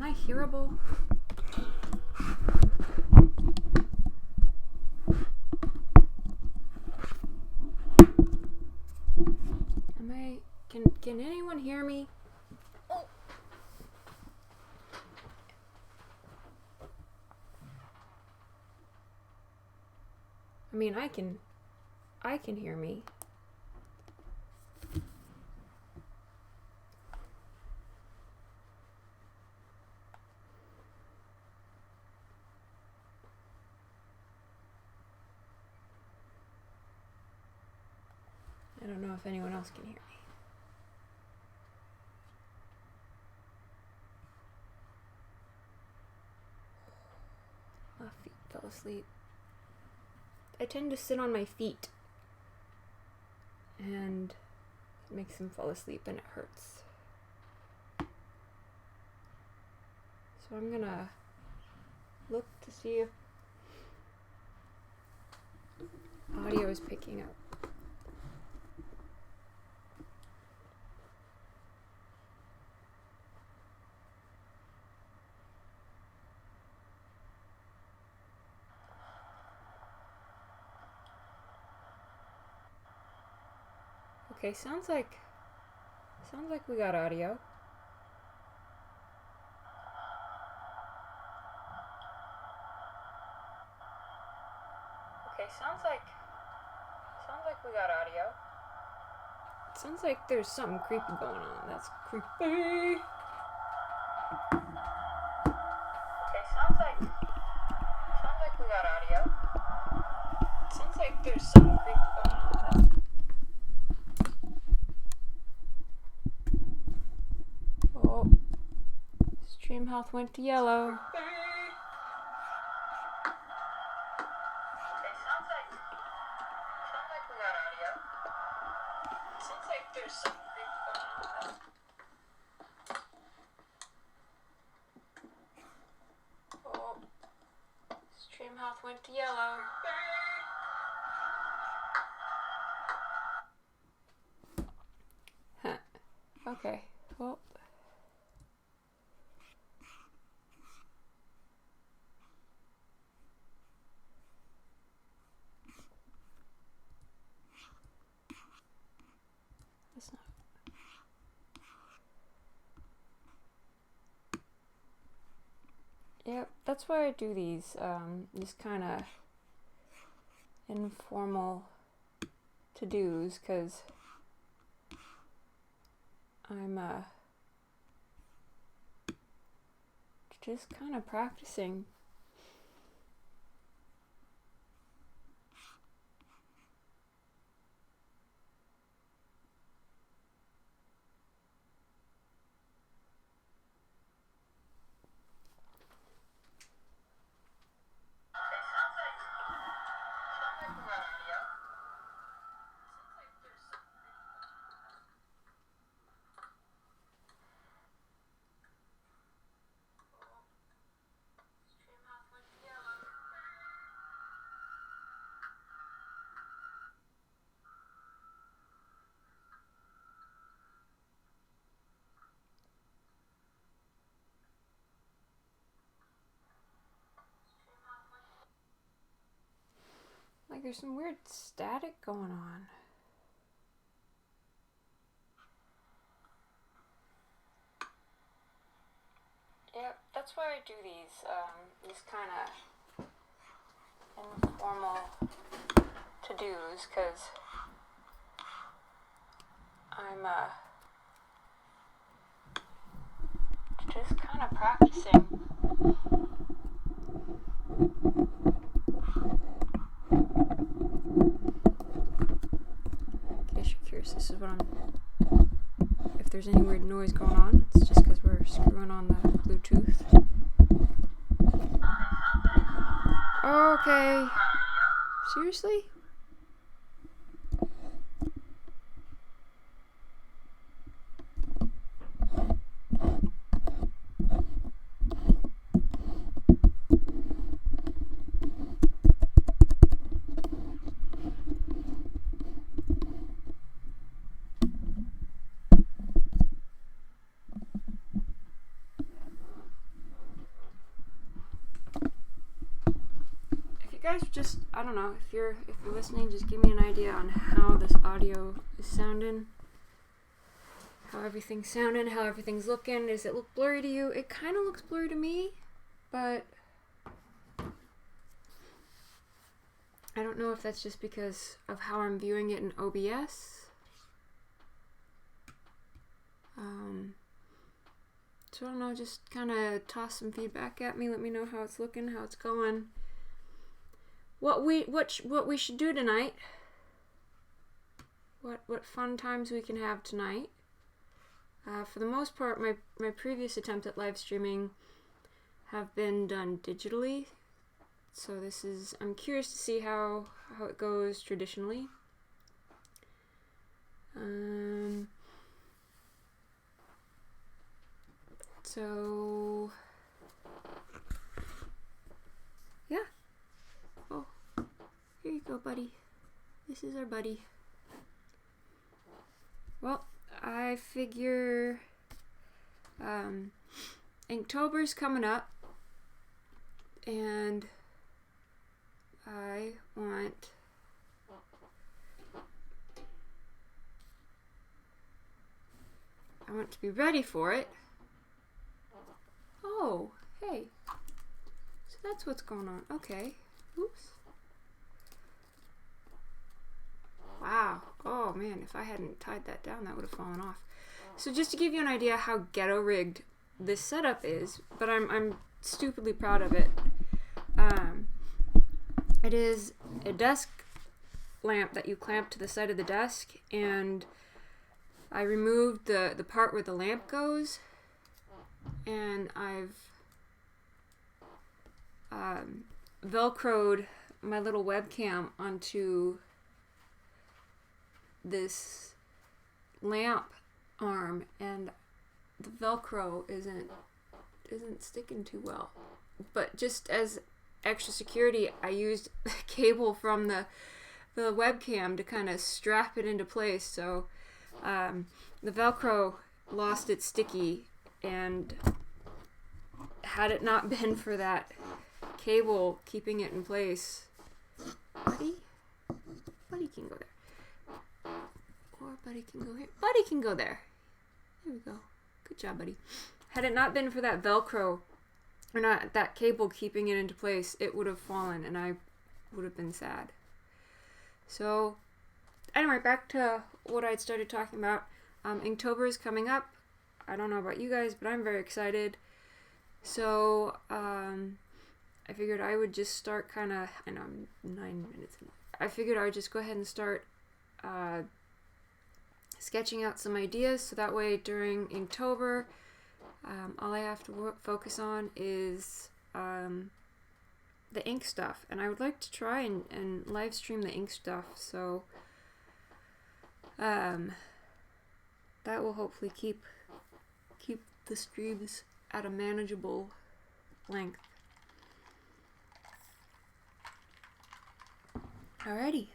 I hearable? Can anyone hear me? Oh. I mean, I can hear me. I don't know if anyone else can hear me. My feet fell asleep. I tend to sit on my feet, and it makes them fall asleep and it hurts. So I'm gonna look to see if audio is picking up. Okay, sounds like we got audio. Okay, sounds like we got audio. It sounds like there's something creepy going on. That's creepy. Okay, sounds like we got audio. It sounds like there's something creepy going on. Oh, stream health went to yellow. Okay, sounds like we got audio. It sounds like there's something creepy going on. Oh, stream health went to yellow. Huh. Okay, well. That's not. Yep, that's why I do these, just kind of informal to-dos, because I'm, just kind of practicing. Like there's some weird static going on. Yep, that's why I do these, just kind of informal to-dos, because I'm, just kind of practicing. In case you're curious, this is what if there's any weird noise going on, it's just because we're screwing on the Bluetooth. Okay. Seriously? guys just, I don't know, if you're listening, just give me an idea on how this audio is sounding. How everything's sounding, how everything's looking. Does it look blurry to you? It kind of looks blurry to me, but I don't know if that's just because of how I'm viewing it in OBS. So I don't know, just kind of toss some feedback at me. Let me know how it's looking, how it's going. What we should do tonight. What fun times we can have tonight. For the most part, my previous attempt at live streaming have been done digitally. So I'm curious to see how it goes traditionally. So, yeah. Oh, here you go, buddy. This is our buddy. Well, I figure Inktober's coming up, and I want to be ready for it. Oh, hey. So that's what's going on. Okay. Oops. Wow. Oh man, if I hadn't tied that down, that would have fallen off. So just to give you an idea how ghetto rigged this setup is, but I'm stupidly proud of it. It is a desk lamp that you clamp to the side of the desk, and I removed the part where the lamp goes, and I've velcroed my little webcam onto this lamp arm, and the velcro isn't sticking too well. But just as extra security, I used the cable from the webcam to kind of strap it into place. So the velcro lost its sticky, and had it not been for that cable keeping it in place, buddy can go there, or buddy can go here. Buddy can go there. There we go. Good job, buddy. Had it not been for that velcro, or not that cable keeping it into place, it would have fallen, and I would have been sad. So anyway, back to what I'd started talking about. Inktober is coming up. I don't know about you guys, but I'm very excited. So I figured I would just start kind of, I know I'm 9 minutes in. I figured I would just go ahead and start sketching out some ideas, so that way during Inktober, all I have to focus on is the ink stuff. And I would like to try and live stream the ink stuff, so that will hopefully keep the streams at a manageable length. Alrighty,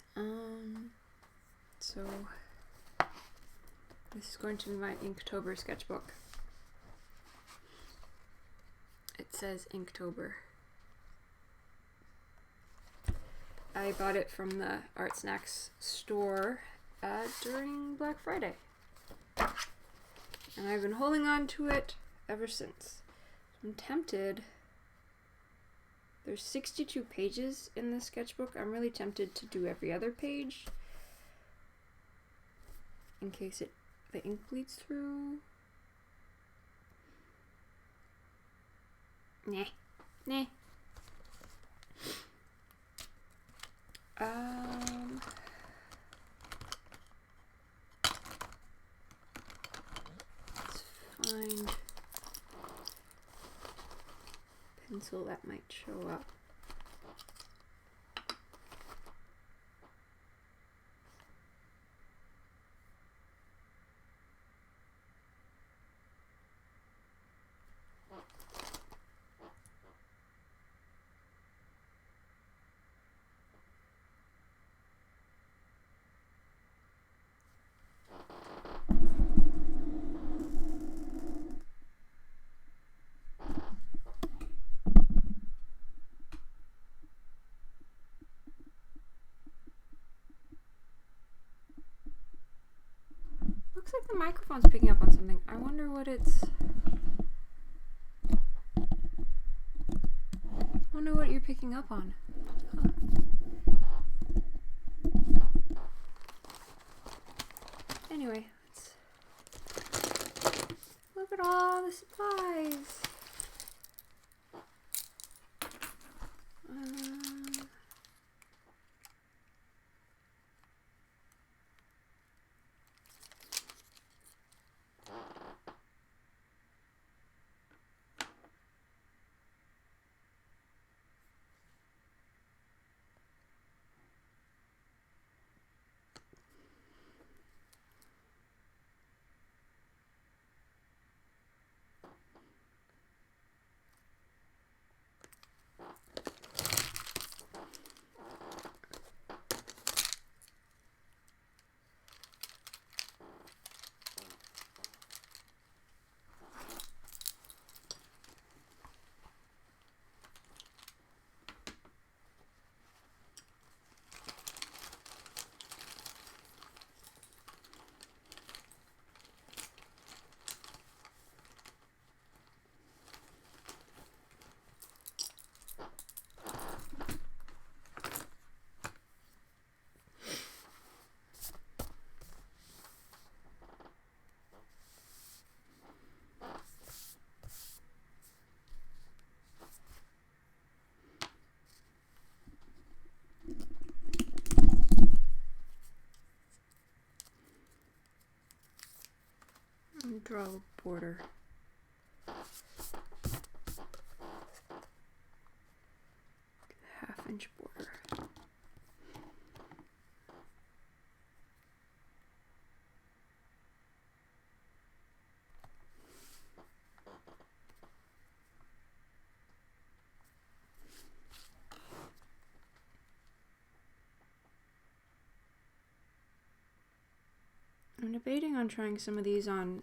so this is going to be my Inktober sketchbook. It says Inktober. I bought it from the Art Snacks store during Black Friday, and I've been holding on to it ever since. I'm tempted. There's 62 pages in this sketchbook. I'm really tempted to do every other page in case the ink bleeds through. Nah. Let's find pencil that might show up. the microphone's picking up on something. I wonder what it's... I wonder what you're picking up on. Huh. Anyway, let's look at all the supplies. Draw a border. Half-inch border. I'm debating on trying some of these on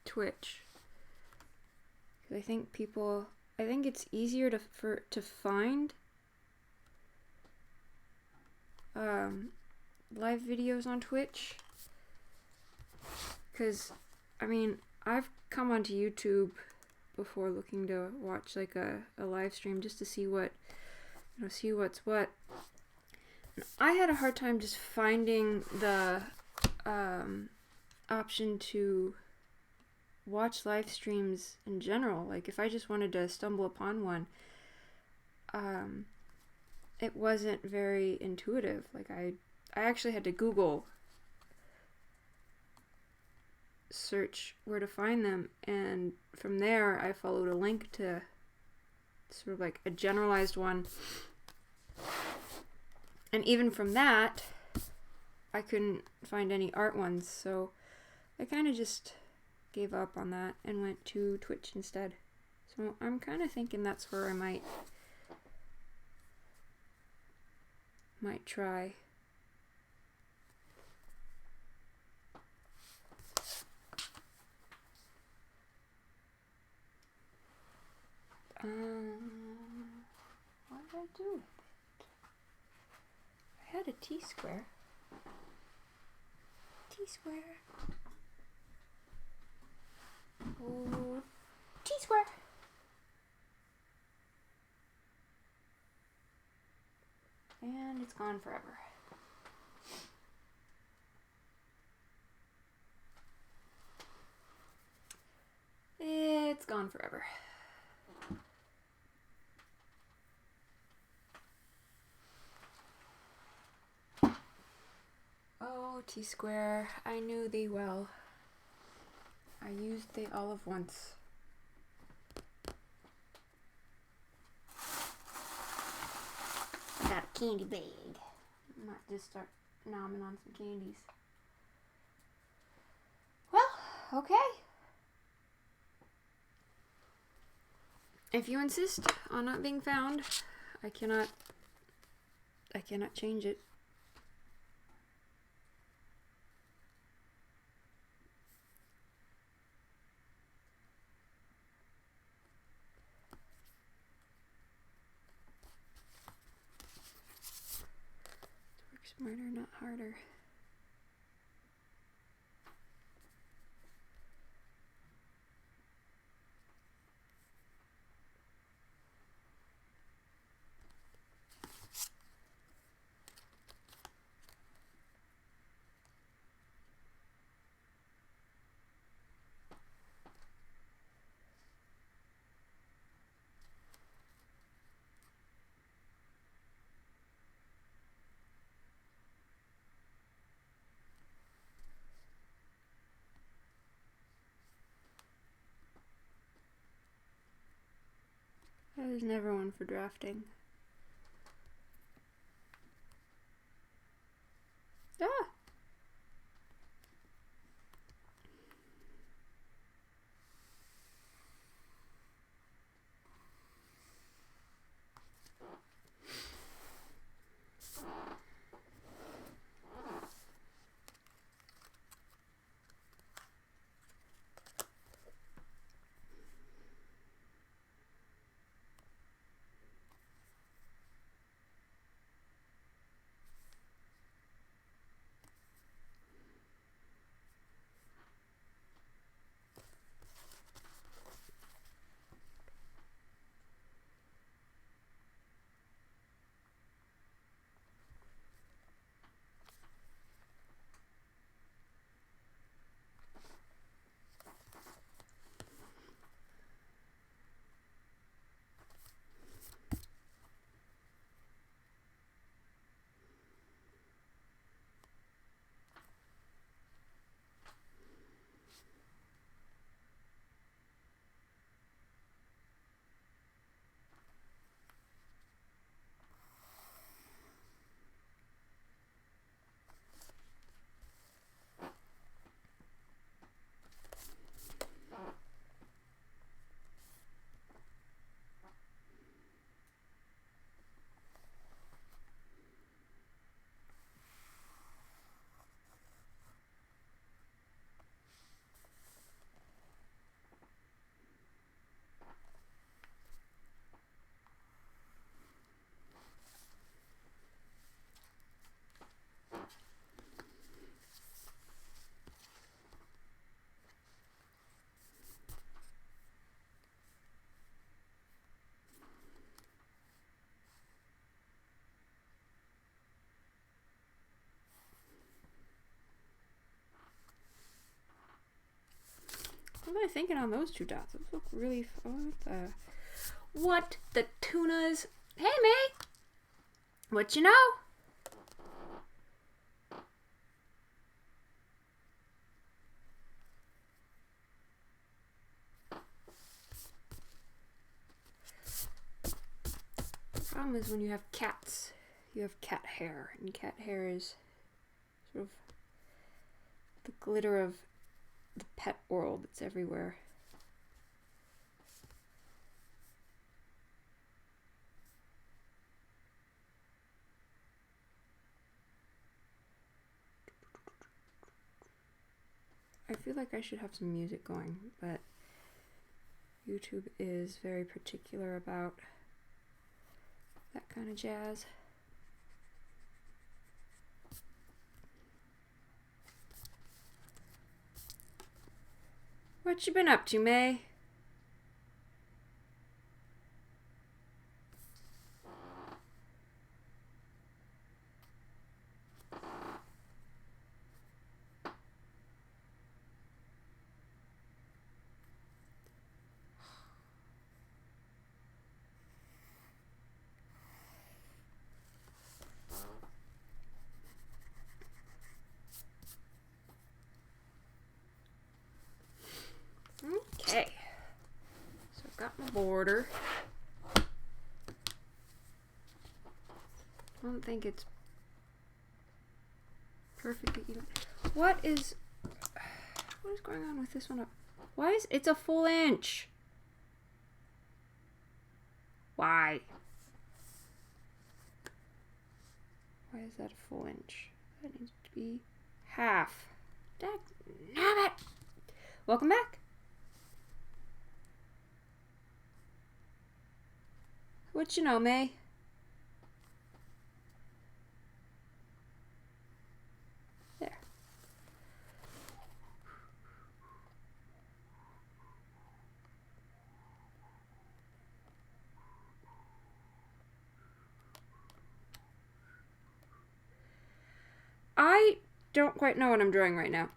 Twitch. I think it's easier to find live videos on Twitch. Because, I mean, I've come onto YouTube before looking to watch like a live stream just to see see what's what. And I had a hard time just finding the option to watch live streams in general. Like if I just wanted to stumble upon one, it wasn't very intuitive. Like I actually had to Google search where to find them, and from there I followed a link to sort of like a generalized one, and even from that I couldn't find any art ones, so I kind of just gave up on that and went to Twitch instead. So I'm kind of thinking that's where I might try. What did I do with it? I had a T-square. T-square. Oh, T-square. And it's gone forever. It's gone forever. Oh, T-square, I knew thee well. I used thee all of once. I got a candy bag. I might just start nomming on some candies. Well, okay. If you insist on not being found, I cannot change it. Work smarter, not harder. There's never one for drafting. Ah! What am I thinking on those two dots? Those look really. What the tunas? Hey, May! What you know? The problem is when you have cats, you have cat hair, and cat hair is sort of the glitter of the pet world that's everywhere. I feel like I should have some music going, but YouTube is very particular about that kind of jazz. What you been up to, May? Okay, so I've got my border. I don't think it's perfectly even. What is going on with this one up? Why is it's a full inch? Why? Why is that a full inch? That needs to be half. Damn it! Welcome back. What you know, May? There. I don't quite know what I'm drawing right now.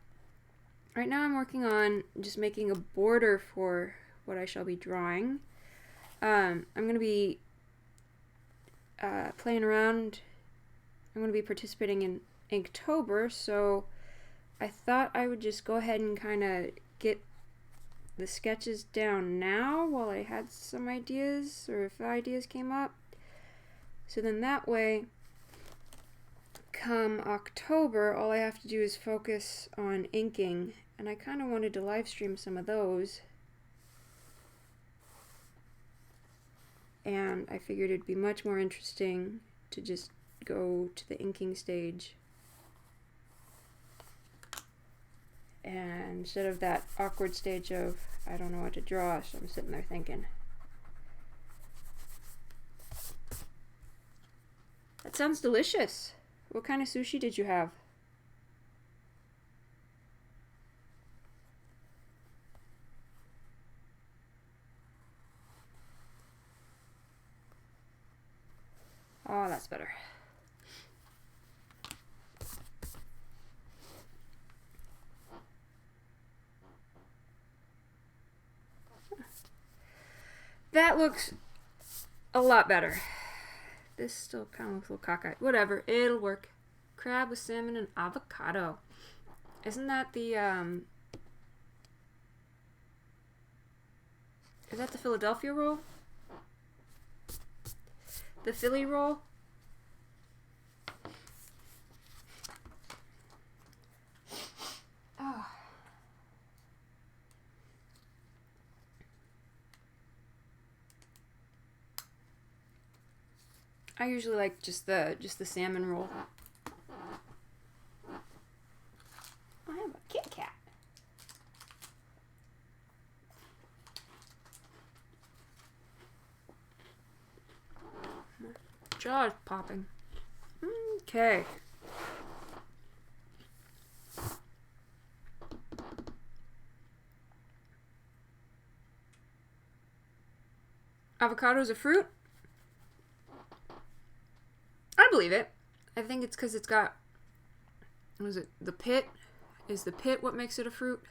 Right now I'm working on just making a border for what I shall be drawing. I'm going to be playing around. I'm going to be participating in Inktober, so I thought I would just go ahead and kind of get the sketches down now while I had some ideas, or if ideas came up. So then that way, come October, all I have to do is focus on inking, and I kind of wanted to live stream some of those. And I figured it'd be much more interesting to just go to the inking stage. And instead of that awkward stage of, I don't know what to draw, so I'm sitting there thinking. That sounds delicious. What kind of sushi did you have? Oh, that's better. That looks a lot better. This still kind of looks a little cockeyed. Whatever, it'll work. Crab with salmon and avocado. Isn't that the, is that the Philadelphia roll? The Philly roll? Oh. I usually like just the salmon roll. I have a Kit Kat. Jaw is popping. Okay. Avocado is a fruit? I believe it. I think it's because it's got, what is it, the pit? Is the pit what makes it a fruit?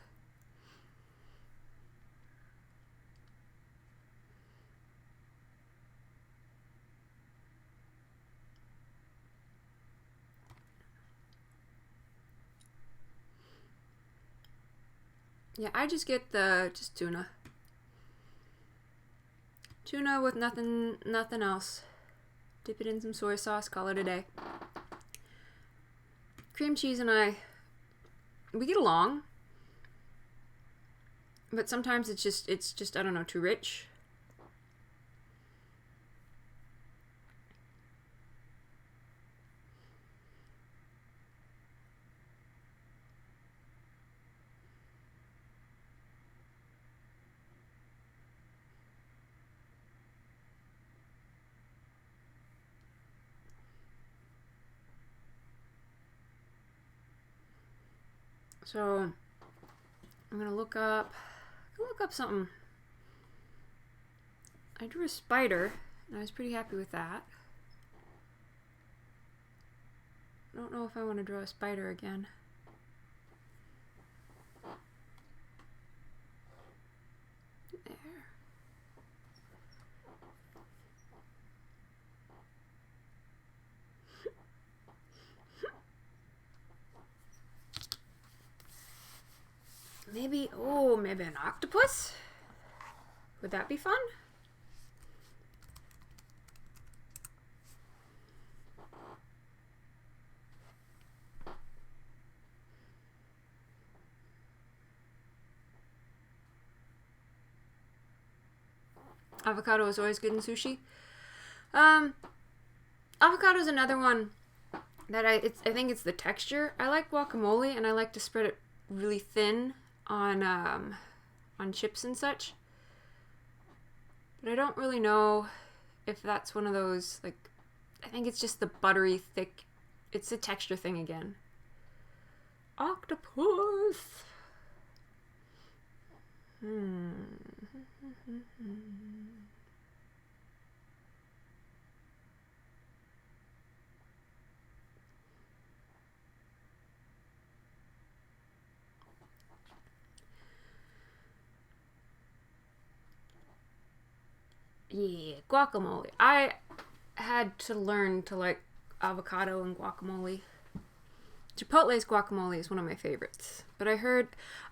Yeah, I just get just tuna. Tuna with nothing else. Dip it in some soy sauce, call it a day. Cream cheese and I, we get along. But sometimes it's just I don't know, too rich. So I'm gonna look up something. I drew a spider, and I was pretty happy with that. I don't know if I want to draw a spider again. There. Maybe an octopus? Would that be fun? Avocado is always good in sushi. Avocado is another one that I think it's the texture. I like guacamole, and I like to spread it really thin on chips and such. But I don't really know if that's one of those, like, I think it's just the buttery thick, it's a texture thing again. Octopus! Yeah, guacamole. I had to learn to like avocado and guacamole. Chipotle's guacamole is one of my favorites. But I heard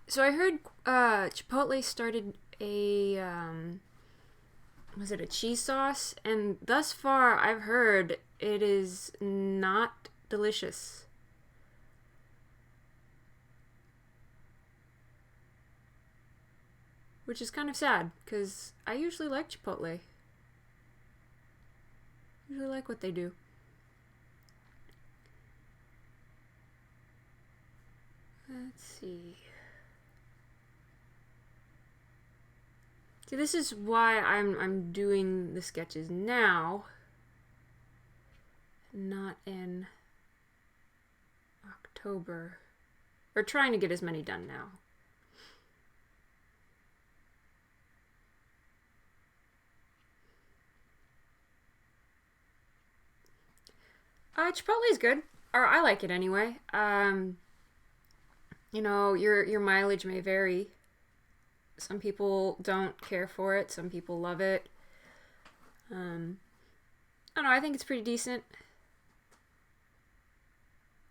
Chipotle started a was it a cheese sauce? And thus far, I've heard it is not delicious. Which is kind of sad, because I usually like Chipotle. I usually like what they do. Let's see. See, this is why I'm doing the sketches now, not in October, or trying to get as many done now. Chipotle is good, or I like it anyway. You know, your mileage may vary. Some people don't care for it. Some people love it. I don't know. I think it's pretty decent.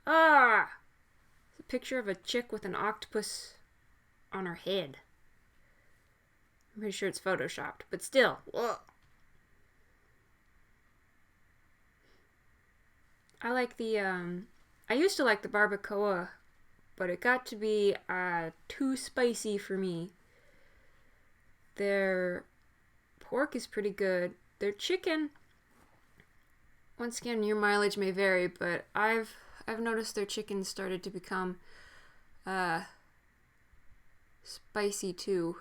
It's a picture of a chick with an octopus on her head. I'm pretty sure it's photoshopped, but still. Ugh. I like the, I used to like the barbacoa, but it got to be too spicy for me. Their pork is pretty good. Their chicken, once again, your mileage may vary, but I've noticed their chicken started to become spicy too.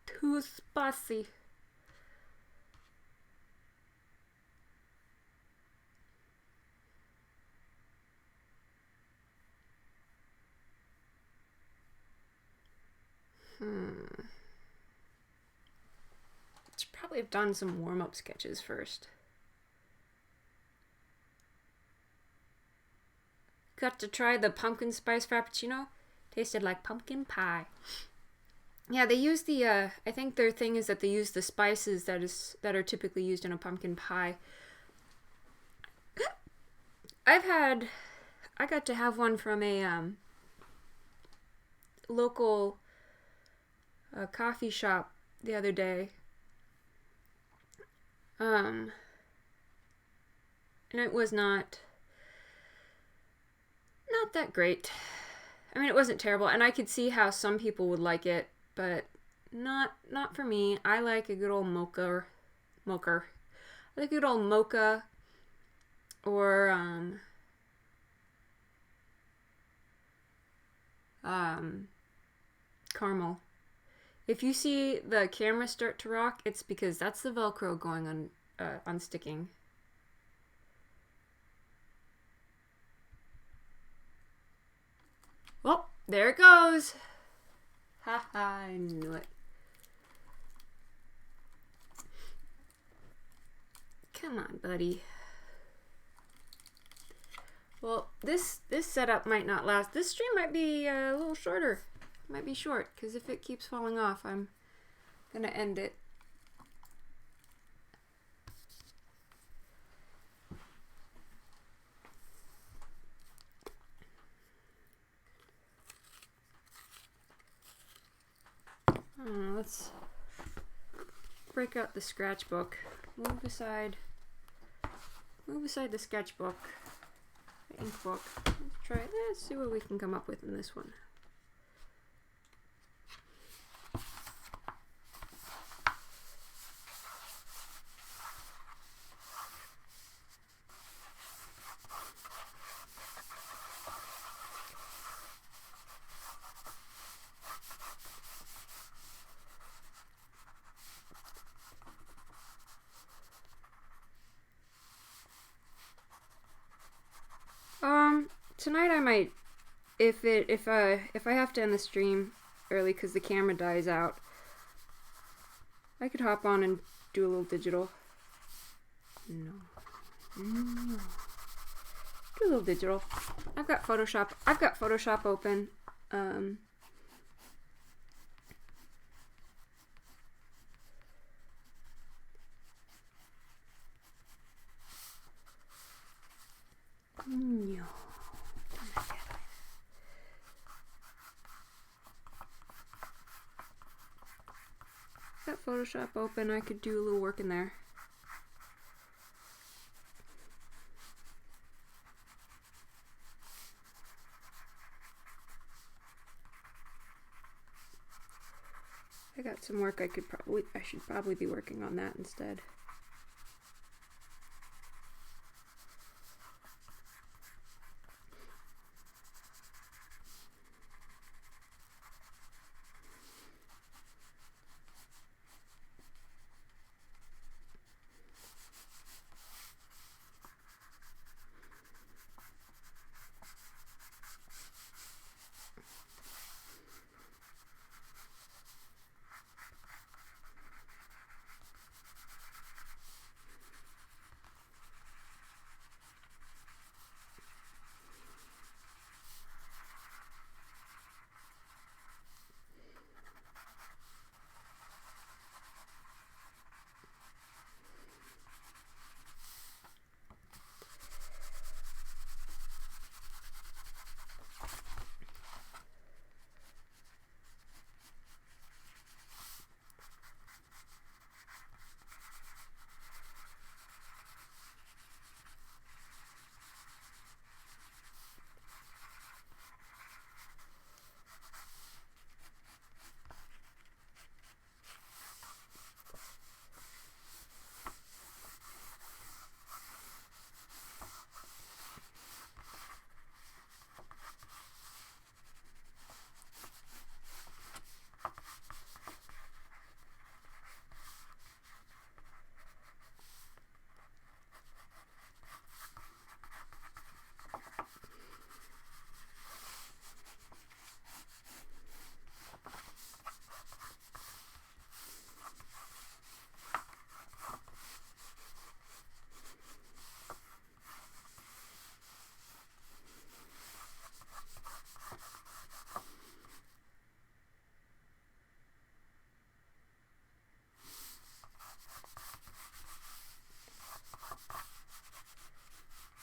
Too spicy. Should probably have done some warm-up sketches first. Got to try the pumpkin spice frappuccino. Tasted like pumpkin pie. Yeah, they use the I think their thing is that they use the spices that are typically used in a pumpkin pie. I got to have one from a local coffee shop the other day. And it was not that great. I mean, it wasn't terrible, and I could see how some people would like it, but not for me. I like a good old mocha. I like a good old mocha or caramel. If you see the camera start to rock, it's because that's the Velcro going on unsticking. Well, there it goes. Haha, I knew it. Come on, buddy. Well, this setup might not last. This stream might be a little shorter. Might be short, because if it keeps falling off, I'm gonna end it. Let's break out the scratchbook. Move aside the sketchbook, the ink book. Let's see what we can come up with in this one. Tonight I might, if I have to end the stream early because the camera dies out, I could hop on and do a little digital. No. Do a little digital. I've got Photoshop open. got Photoshop open. I could do a little work in there. I got some work I should probably be working on that instead.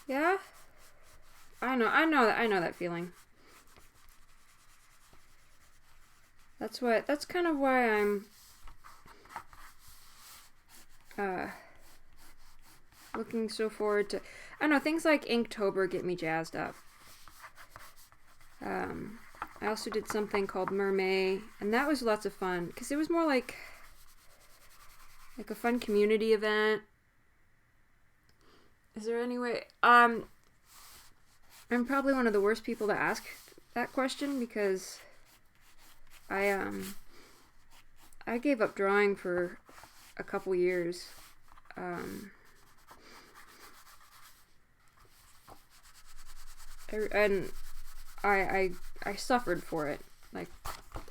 Yeah? I know that feeling. That's kind of why I'm looking so forward to, I don't know, things like Inktober get me jazzed up. I also did something called Mermay, and that was lots of fun, because it was more like a fun community event. Is there any way, I'm probably one of the worst people to ask that question, because I gave up drawing for a couple years. And I suffered for it. Like,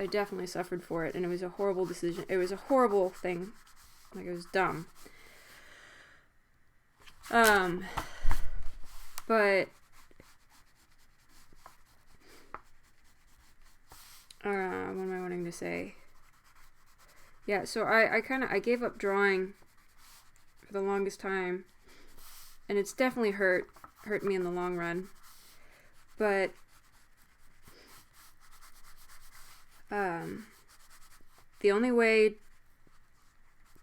I definitely suffered for it, and it was a horrible decision. It was a horrible thing. Like, it was dumb. But what am I wanting to say? Yeah, so I gave up drawing for the longest time, and it's definitely hurt me in the long run. But the only way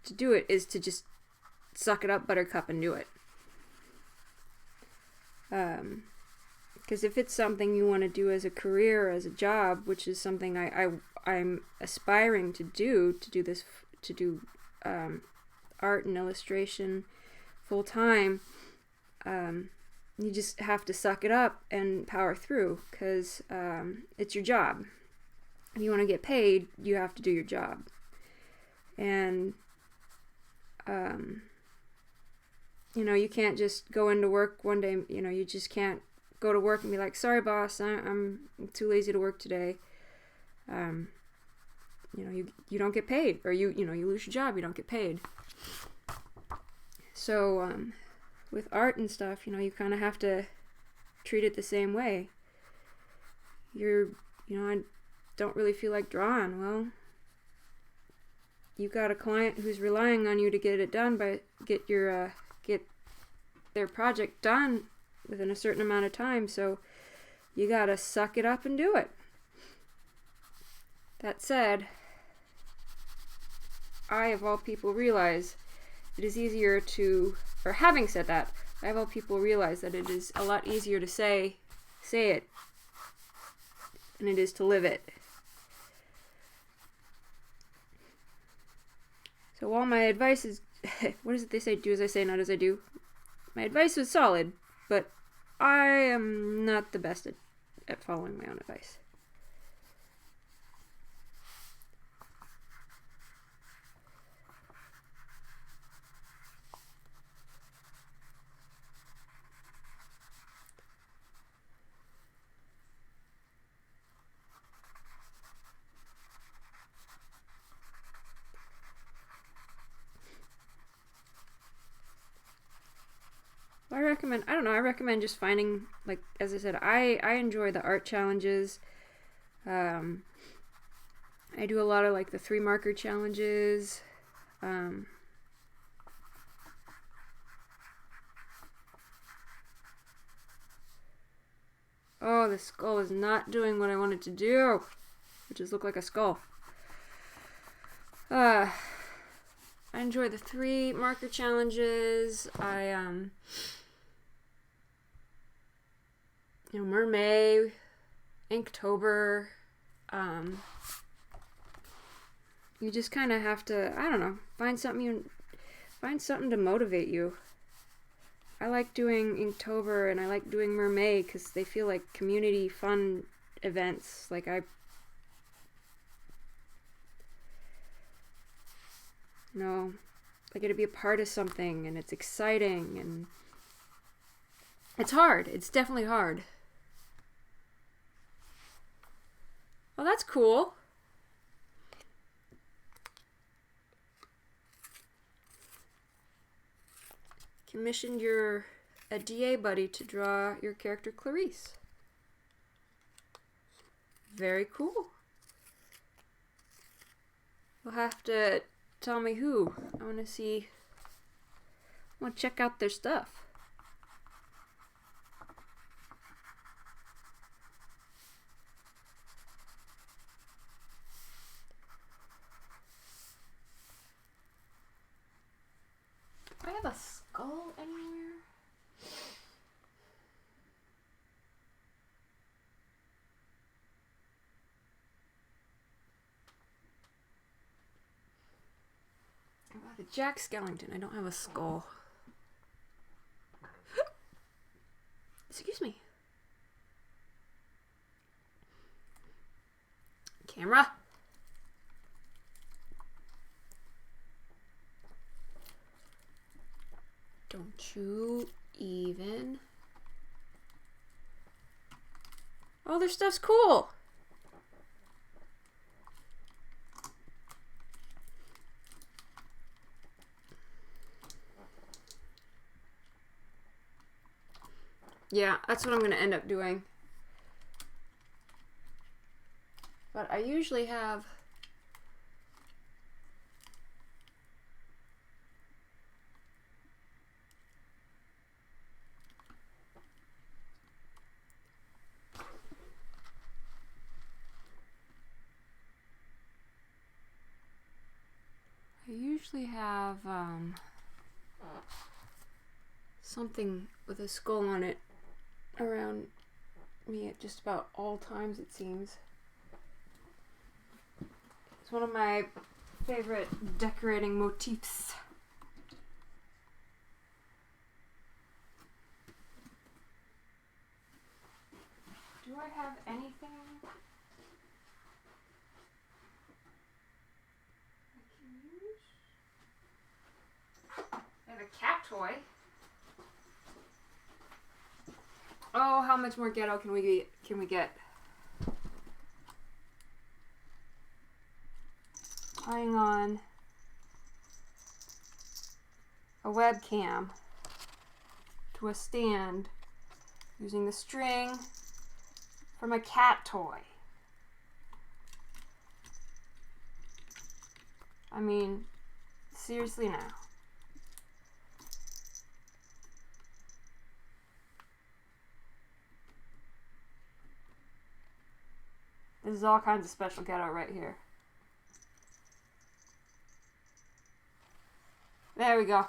to do it is to just suck it up, buttercup, and do it. Because if it's something you want to do as a career or as a job, which is something I'm aspiring to do art and illustration full time, you just have to suck it up and power through, because it's your job. If you want to get paid, you have to do your job. And you can't just go into work one day, you just can't go to work and be like, sorry boss, I'm too lazy to work today. You don't get paid, or you lose your job, you don't get paid. So with art and stuff, you kind of have to treat it the same way. I don't really feel like drawing. Well, you got a client who's relying on you to get it done, get their project done within a certain amount of time, so you gotta suck it up and do it. That said, I, of all people, realize it is easier to, or having said that, I, of all people, realize that it is a lot easier to say it than it is to live it. So while my advice is, what is it they say? Do as I say, not as I do. My advice was solid, but I am not the best at following my own advice. I recommend just finding, like, as I said, I enjoy the art challenges. I do a lot of, like, the 3 marker challenges. Oh, the skull is not doing what I want it to do, which is look like a skull. I enjoy the 3 marker challenges. Mermaid, Inktober. You just kind of have to, I don't know, find something to motivate you. I like doing Inktober and I like doing Mermaid because they feel like community fun events. Like I get to be a part of something and it's exciting and it's hard. It's definitely hard. Oh, that's cool. Commissioned a DA buddy to draw your character Clarice. Very cool. You'll have to tell me who. I want to check out their stuff. Do I have a skull anywhere? I got a Jack Skellington. I don't have a skull. Excuse me. Camera. Don't you even... Oh, their stuff's cool. Yeah, that's what I'm going to end up doing. But I usually have... something with a skull on it around me at just about all times, it seems. It's one of my favorite decorating motifs. Do I have anything I can use? I have a cat toy. Oh, how much more ghetto can we get? Tying on a webcam to a stand using the string from a cat toy. I mean, seriously now. This is all kinds of special ghetto right here. There we go.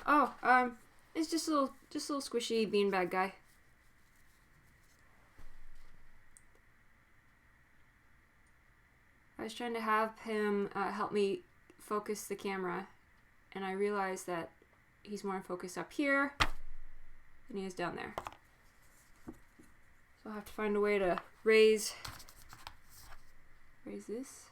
Oh, it's just a little squishy beanbag guy. I was trying to have him help me focus the camera, and I realized that he's more in focus up here than he is down there. So I'll have to find a way to raise this.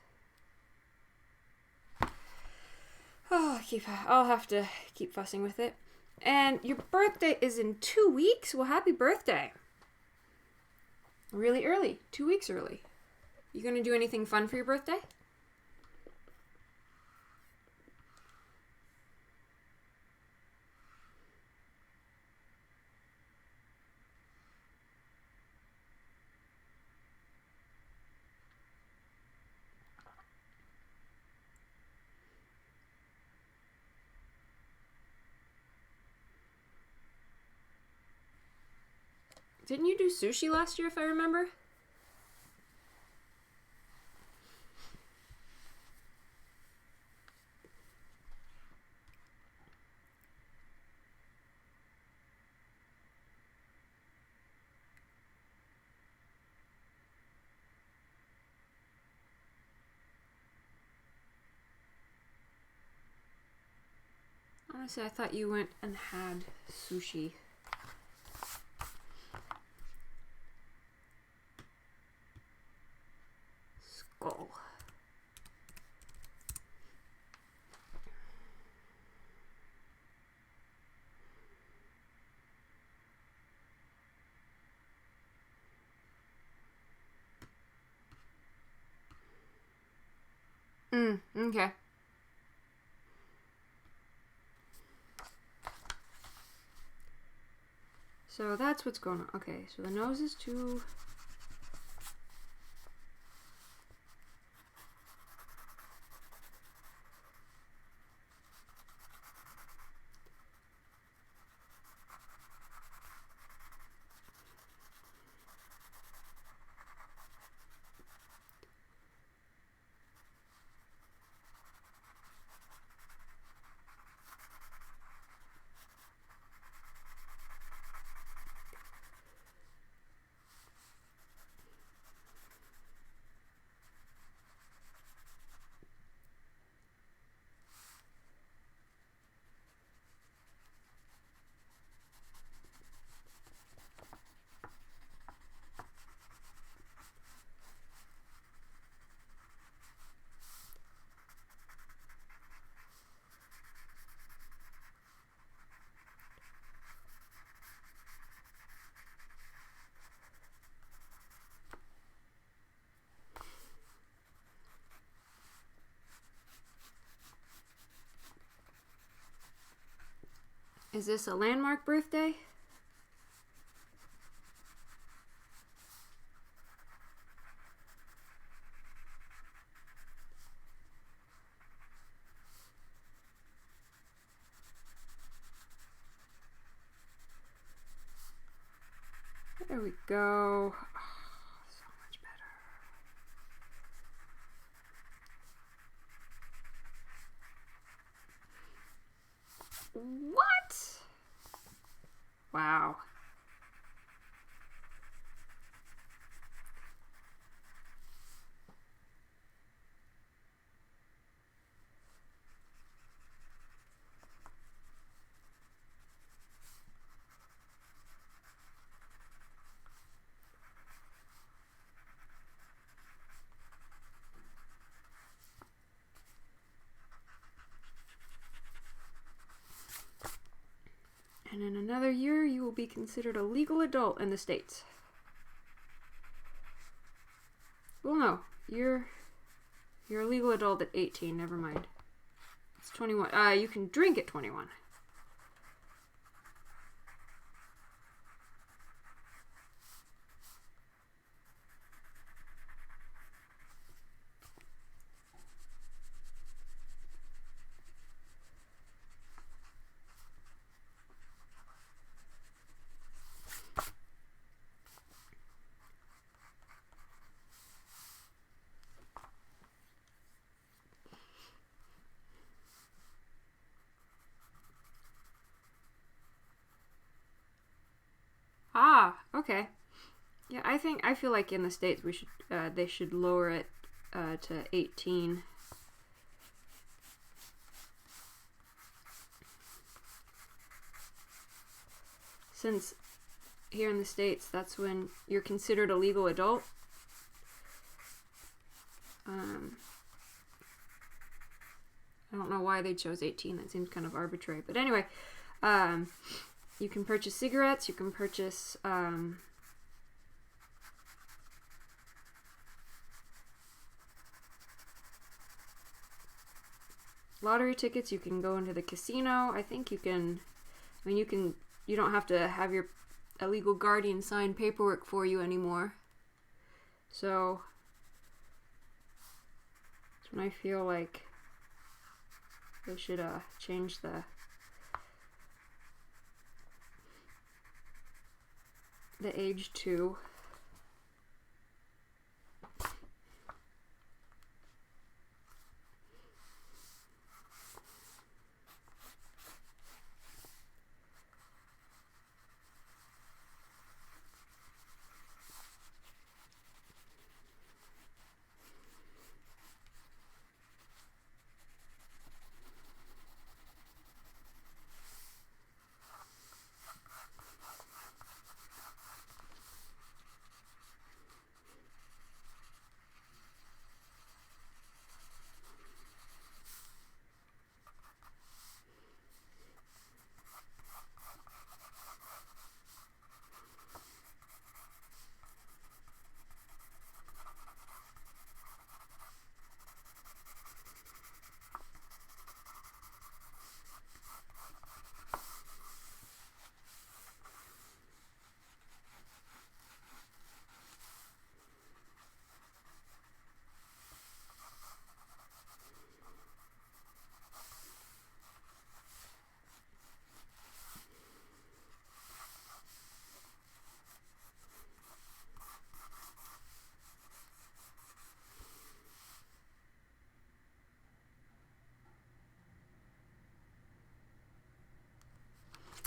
Oh, I'll have to keep fussing with it. And your birthday is in 2 weeks? Well, happy birthday. Really early. 2 weeks early. You gonna do anything fun for your birthday? Didn't you do sushi last year, if I remember? Honestly, I thought you went and had sushi. Skull. Okay. So that's what's going on. Okay, so the nose is too... Is this a landmark birthday? There we go. Oh, so much better. What? Wow. And in another year, you will be considered a legal adult in the States. Well, no, you're a legal adult at 18. Never mind. It's 21. You can drink at 21. Okay. Yeah, I feel like in the States we should they should lower it to 18. Since here in the States that's when you're considered a legal adult. I don't know why they chose 18. That seems kind of arbitrary. But anyway, you can purchase cigarettes. You can purchase lottery tickets. You can go into the casino. I think you can. I mean, you don't have to have your a legal guardian sign paperwork for you anymore. So that's when I feel like they should change the age to.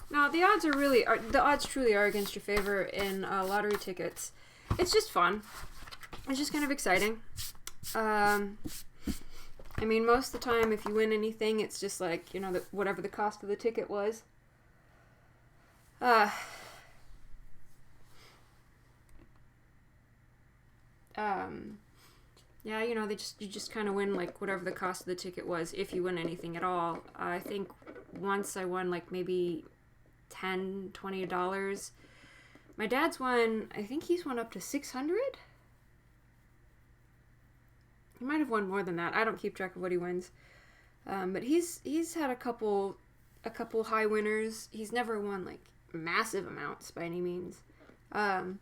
No, the odds truly are against your favor in lottery tickets. It's just fun. It's just kind of exciting. I mean, most of the time, if you win anything, it's just like, whatever the cost of the ticket was. Yeah, you just kind of win like whatever the cost of the ticket was, if you win anything at all. I think once I won like maybe $10, $20. My dad's won, I think he's won up to 600. He might have won more than that. I don't keep track of what he wins. But he's had a couple high winners. He's never won like massive amounts by any means. But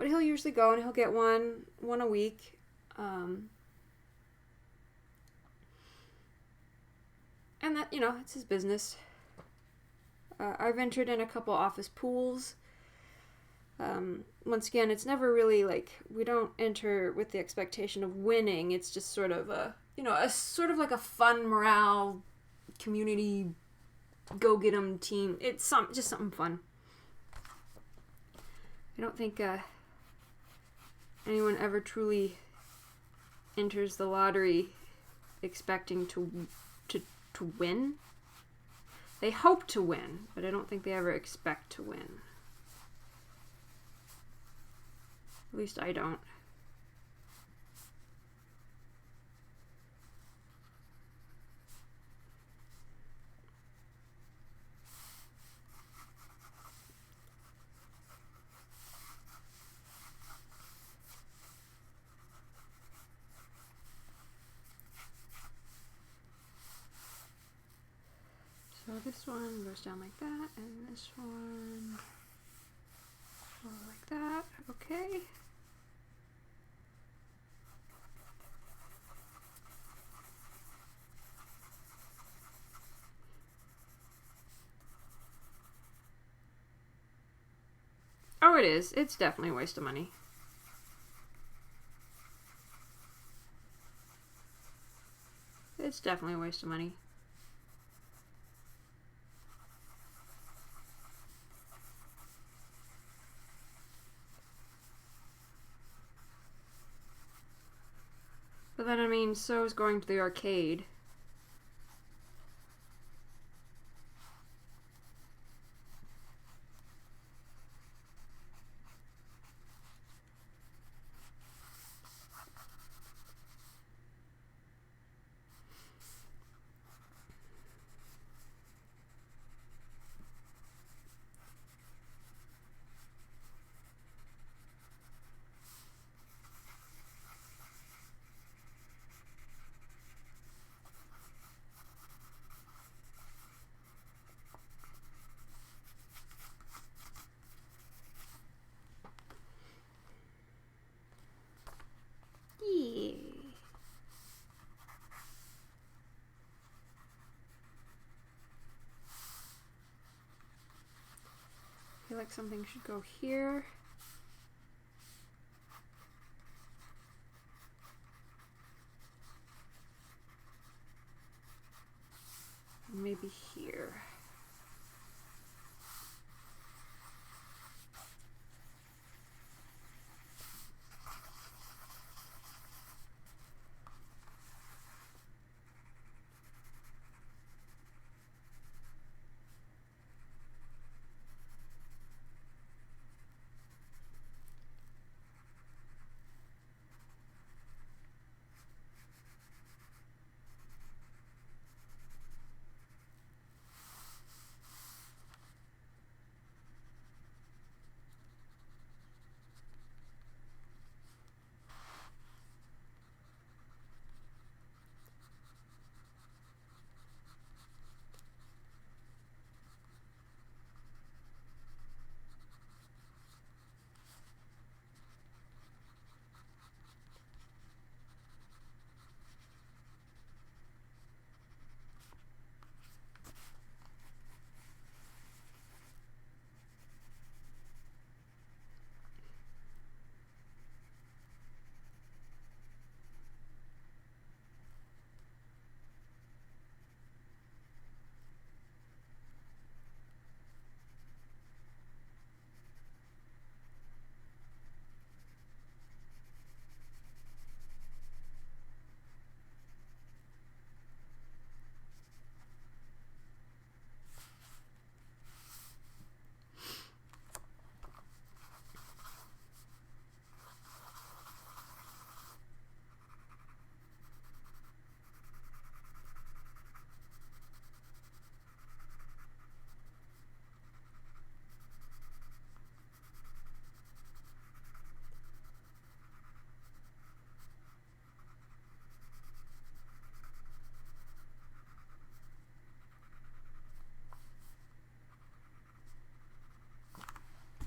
he'll usually go and he'll get one a week. And that, it's his business. I've entered in a couple office pools. Once again, it's never really like, we don't enter with the expectation of winning. It's just sort of a sort of like a fun morale, community, go get 'em team. It's just something fun. I don't think anyone ever truly enters the lottery expecting to win. They hope to win, but I don't think they ever expect to win. At least I don't. So this one goes down like that, and this one like that. Okay. Oh, it is. It's definitely a waste of money. It's definitely a waste of money. then, I mean, so is going to the arcade. Yeah. I feel like something should go here. Maybe here.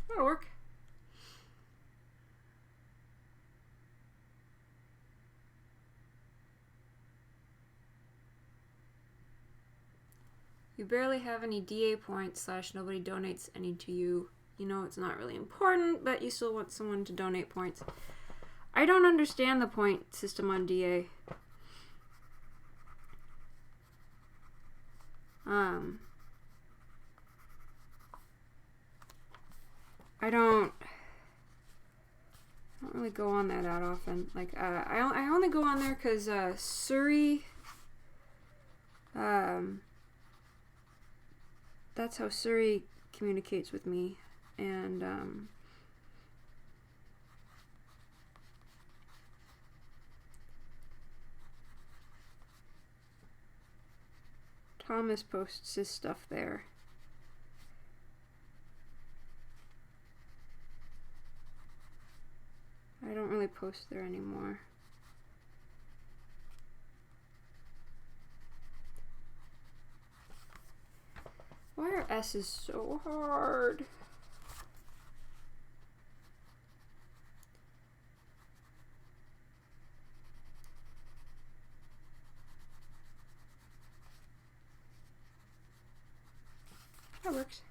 That'll work. You barely have any DA points / nobody donates any to you. You know it's not really important, but you still want someone to donate points. I don't understand the point system on DA. I don't really go on there that often. Like, I only go on there because Surrey, that's how Surrey communicates with me, and Thomas posts his stuff there. I don't really post there anymore. Why are S's so hard? That works.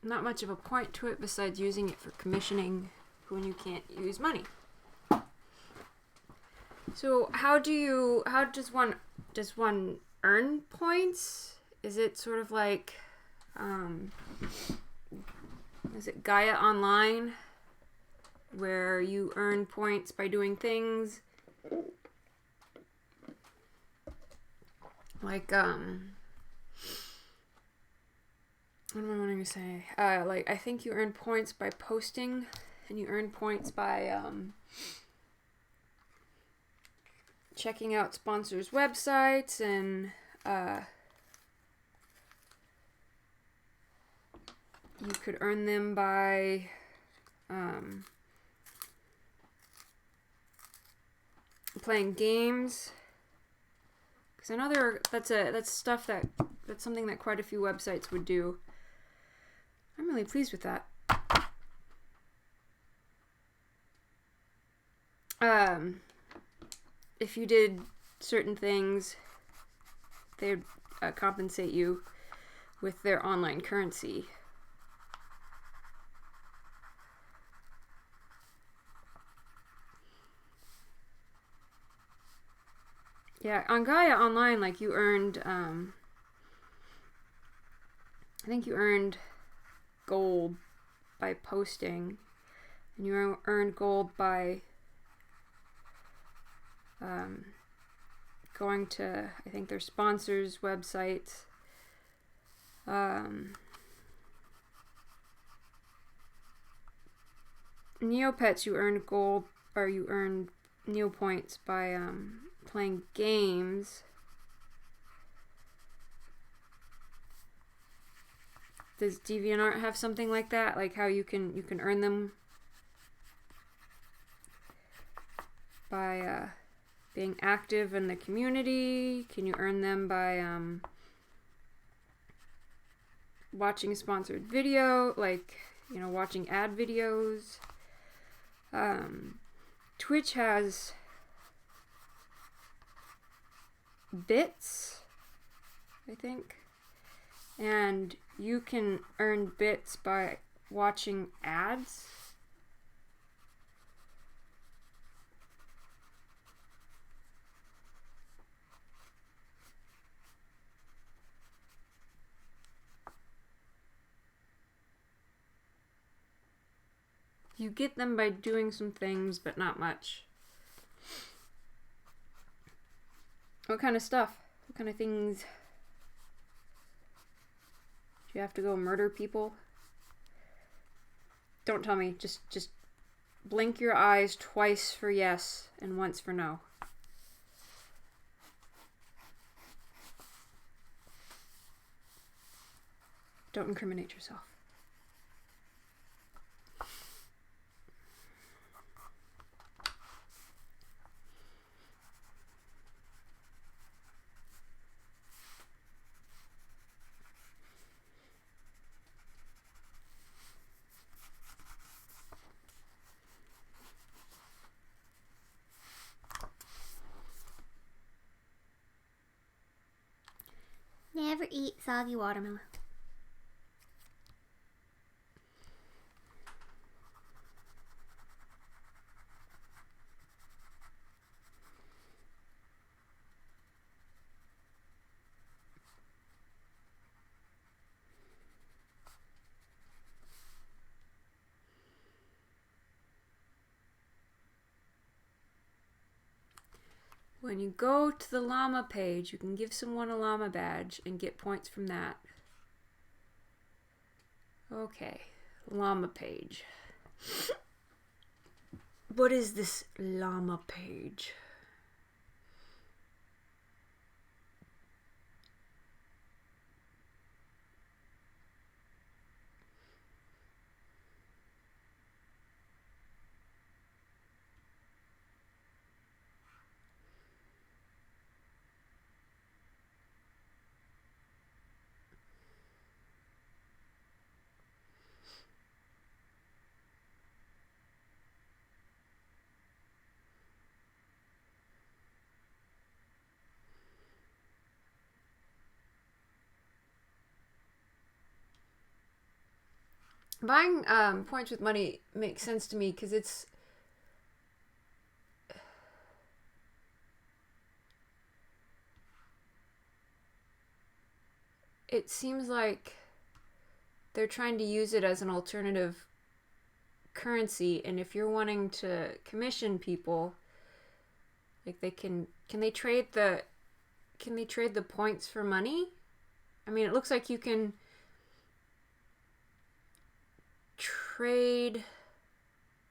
Not much of a point to it besides using it for commissioning when you can't use money. So how does one earn points? Is it sort of like is it Gaia Online where you earn points by doing things like what am I wanting to say? Like I think you earn points by posting, and you earn points by checking out sponsors' websites, and you could earn them by playing games. Because I know that's stuff that's something that quite a few websites would do. I'm really pleased with that. If you did certain things, they would compensate you with their online currency. Yeah, on Gaia Online, like you earned, I think you earned gold by posting, and you earned gold by going to, I think, their sponsors' websites. Neopets, you earned gold, or you earned Neopoints by playing games. Does DeviantArt have something like that? Like how you can earn them by being active in the community? Can you earn them by watching a sponsored video, like, you know, watching ad videos? Twitch has bits, I think, and you can earn bits by watching ads. You get them by doing some things, but not much. What kind of stuff? What kind of things? Do you have to go murder people? Don't tell me. Just blink your eyes twice for yes and once for no. Don't incriminate yourself. Never eat soggy watermelon. When you go to the llama page, you can give someone a llama badge and get points from that. Okay, llama page. What is this llama page? Buying points with money makes sense to me because it seems like they're trying to use it as an alternative currency, and if you're wanting to commission people, like can they trade the points for money? I mean, it looks like you can trade.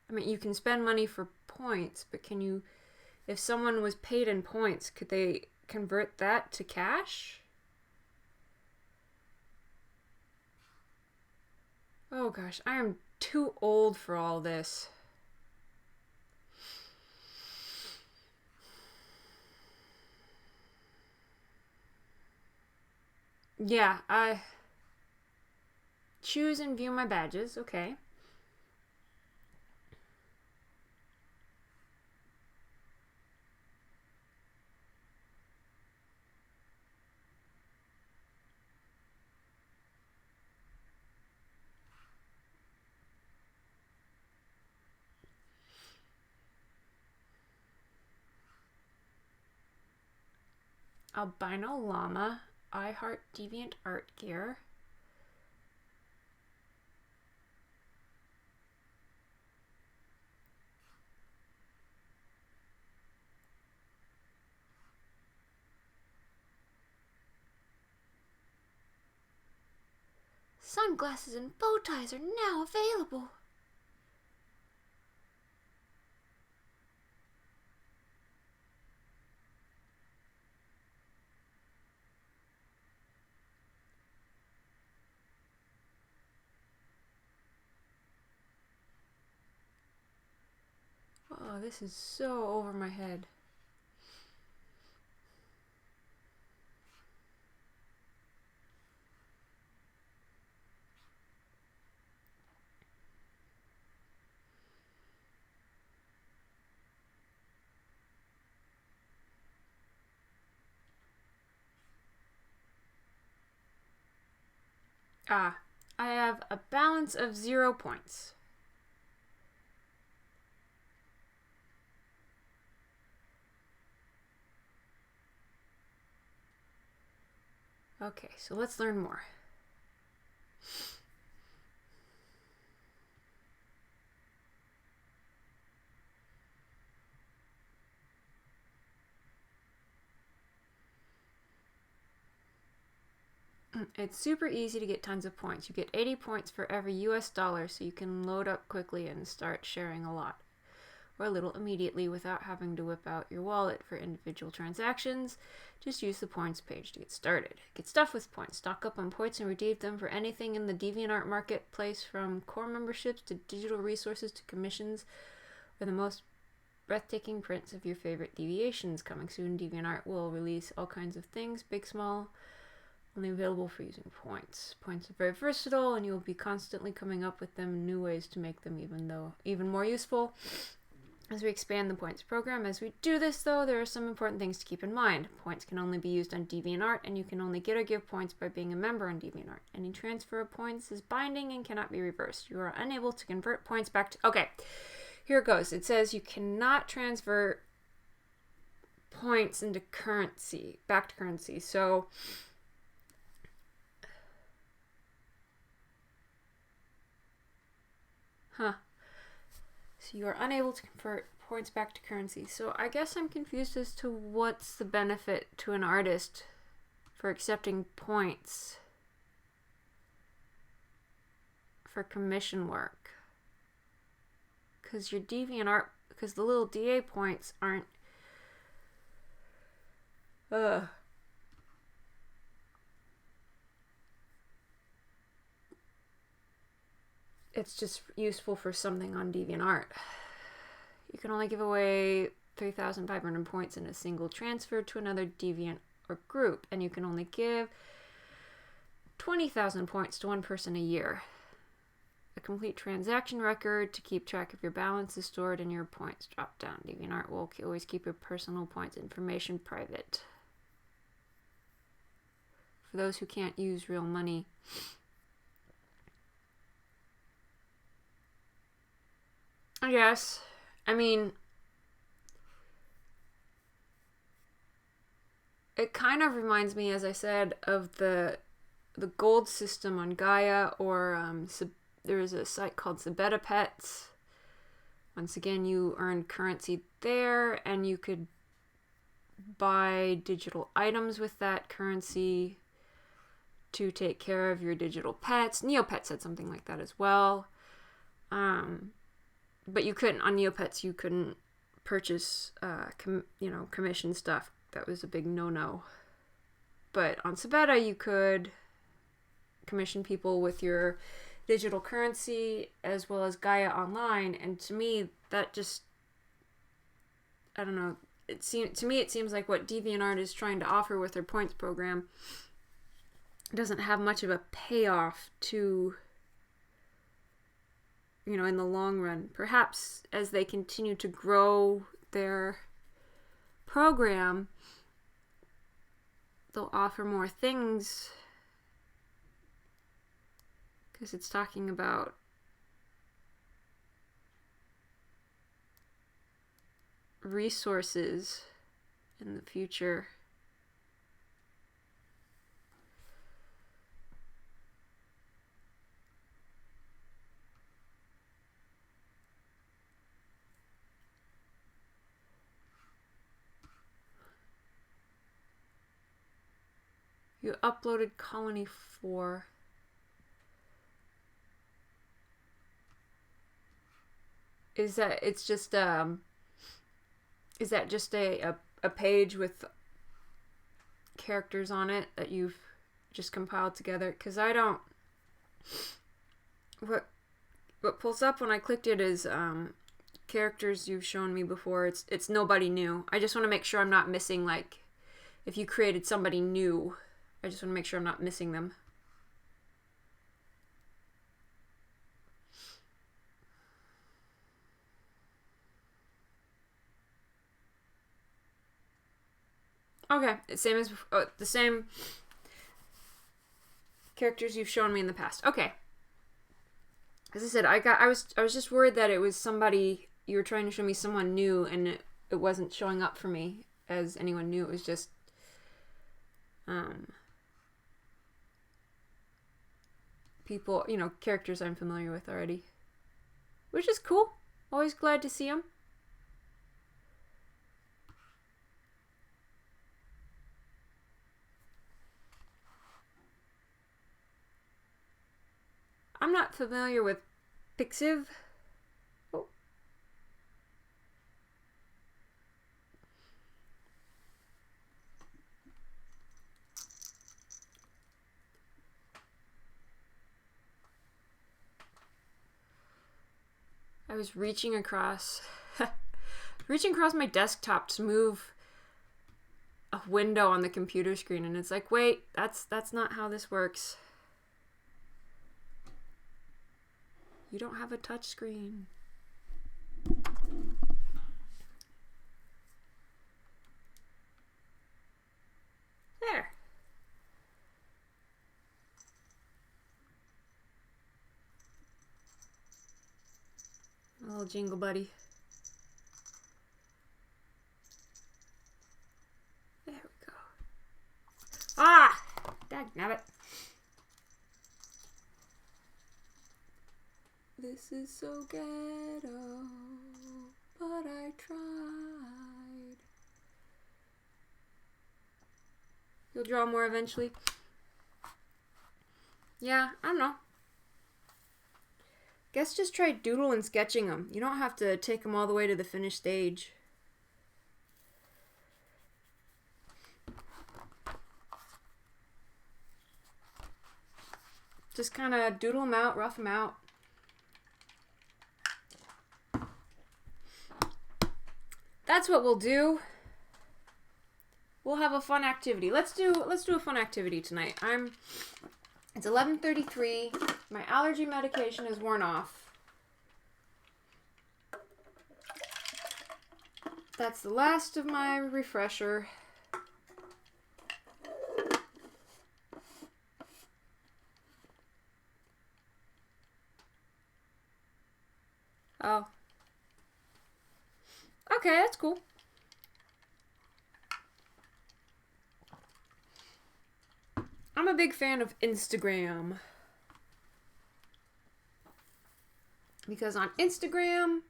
I mean, you can spend money for points, but can you, if someone was paid in points, could they convert that to cash? Oh gosh, I am too old for all this. Yeah, I choose and view my badges. Okay. Albino llama. I heart deviant art gear. Sunglasses and bow ties are now available. Oh, this is so over my head. Ah, I have a balance of 0 points. Okay, so let's learn more. It's super easy to get tons of points. You get 80 points for every US dollar, so you can load up quickly and start sharing a lot or a little immediately without having to whip out your wallet for individual transactions. Just use the points page to get started. Get stuff with points. Stock up on points and redeem them for anything in the DeviantArt marketplace, from core memberships to digital resources to commissions, or the most breathtaking prints of your favorite deviations. Coming soon, DeviantArt will release all kinds of things, big, small, only available for using points. Points are very versatile, and you'll be constantly coming up with them new ways to make them even more useful as we expand the points program. As we do this, though, there are some important things to keep in mind. Points can only be used on DeviantArt, and you can only get or give points by being a member on DeviantArt. Any transfer of points is binding and cannot be reversed. You are unable to convert points back to... Okay, here it goes. It says you cannot transfer points into currency, back to currency. So... So you are unable to convert points back to currency. So I guess I'm confused as to what's the benefit to an artist for accepting points for commission work. Because your DeviantArt, because the little DA points aren't... It's just useful for something on DeviantArt. You can only give away 3,500 points in a single transfer to another Deviant or group, and you can only give 20,000 points to one person a year. A complete transaction record to keep track of your balance is stored in your points drop down. DeviantArt will always keep your personal points information private. For those who can't use real money, I guess. I mean, it kind of reminds me, as I said, of the gold system on Gaia, or there is a site called Sabetta Pets, Once again, you earn currency there, and you could buy digital items with that currency to take care of your digital pets. Neopets had something like that as well. But you couldn't, on Neopets, you couldn't purchase, commission stuff. That was a big no-no. But on Sabetta, you could commission people with your digital currency as well as Gaia Online. And to me, that just, I don't know, it seems like what DeviantArt is trying to offer with their points program doesn't have much of a payoff to, in the long run. Perhaps as they continue to grow their program, they'll offer more things, because it's talking about resources in the future. You uploaded Colony 4. Is that just a page with characters on it that you've just compiled together? Because I don't, what pulls up when I clicked it is characters you've shown me before. It's nobody new. I just want to make sure I'm not missing, like, if you created somebody new, I just want to make sure I'm not missing them. Okay, same as the same characters you've shown me in the past. Okay. As I said, I was just worried that it was somebody, you were trying to show me someone new, and it wasn't showing up for me as anyone new. It was just people, characters I'm familiar with already, which is cool. Always glad to see them. I'm not familiar with Pixiv. Oh. I was reaching across my desktop to move a window on the computer screen, and it's like, wait, that's not how this works. You don't have a touch screen. There. A little jingle buddy. There we go. Ah! Dagnabbit. This is so ghetto, but I tried. You'll draw more eventually. Yeah, I don't know. Guess just try doodle and sketching them. You don't have to take them all the way to the finished stage. Just kind of doodle them out, rough them out. That's what we'll do. We'll have a fun activity. Let's do a fun activity tonight. It's 11:33. My allergy medication is worn off. That's the last of my refresher. Oh. Okay, that's cool. I'm a big fan of Instagram. Because on Instagram,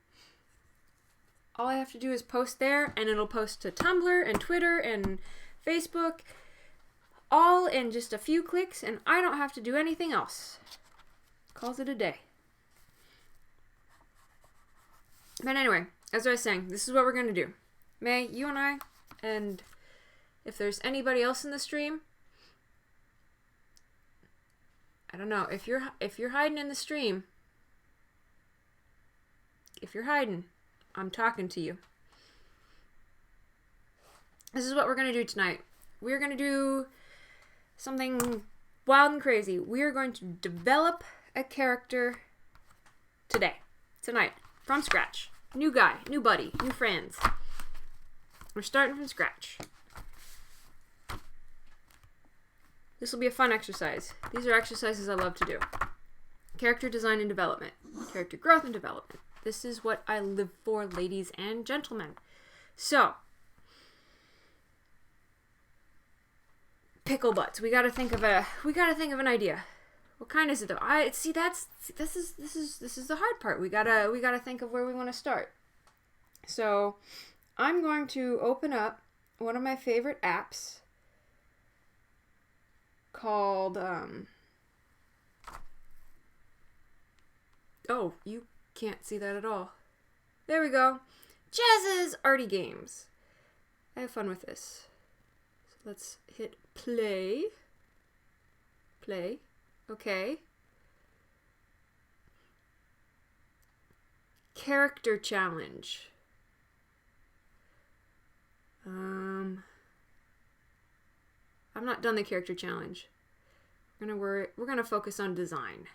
All I have to do is post there, and it'll post to Tumblr and Twitter and Facebook, all in just a few clicks, and I don't have to do anything else. Calls it a day. But anyway, as I was saying, this is what we're going to do. May, you and I, and if there's anybody else in the stream, I don't know, if you're hiding in the stream, if you're hiding, I'm talking to you. This is what we're going to do tonight. We're going to do something wild and crazy. We are going to develop a character tonight, from scratch. New guy, new buddy, new friends. We're starting from scratch. This will be a fun exercise. These are exercises I love to do. Character design and development. Character growth and development. This is what I live for, ladies and gentlemen. So, pickle butts. We gotta think of an idea. What kind is it though? This is the hard part. We gotta think of where we want to start. So, I'm going to open up one of my favorite apps called oh, you can't see that at all. There we go. Jazz's Arty Games. I have fun with this. So let's hit play. Play. Okay. Character challenge. I'm not done the character challenge. We're gonna focus on design.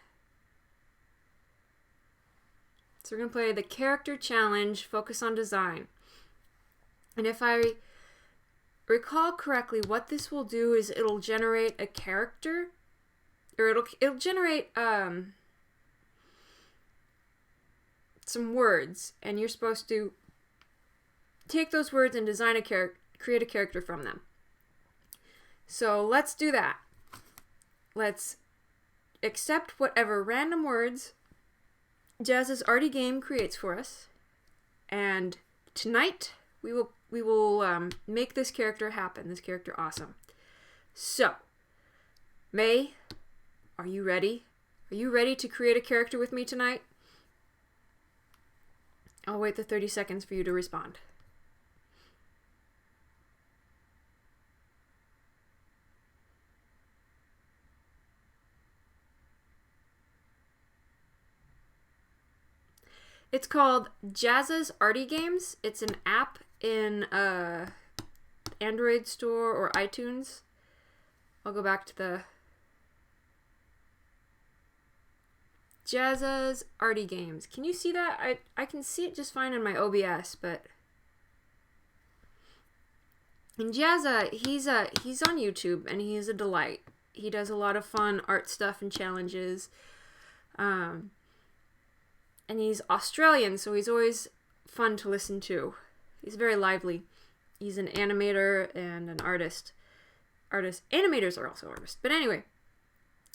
So we're gonna play the character challenge, focus on design. And if I recall correctly, what this will do is it'll generate a character, or it'll generate some words, and you're supposed to take those words and design a character, create a character from them. So let's do that. Let's accept whatever random words Jazz's Arty Game creates for us, and tonight we will make this character happen. This character awesome. So, May, are you ready? Are you ready to create a character with me tonight? I'll wait the 30 seconds for you to respond. It's called Jazz's Arty Games. It's an app in Android store or iTunes. I'll go back to the Jazz's Arty Games. Can you see that? I can see it just fine in my OBS, but and Jazza, he's on YouTube and he is a delight. He does a lot of fun art stuff and challenges. And he's Australian, so he's always fun to listen to. He's very lively. He's an animator and an artist. Animators are also artists. But anyway,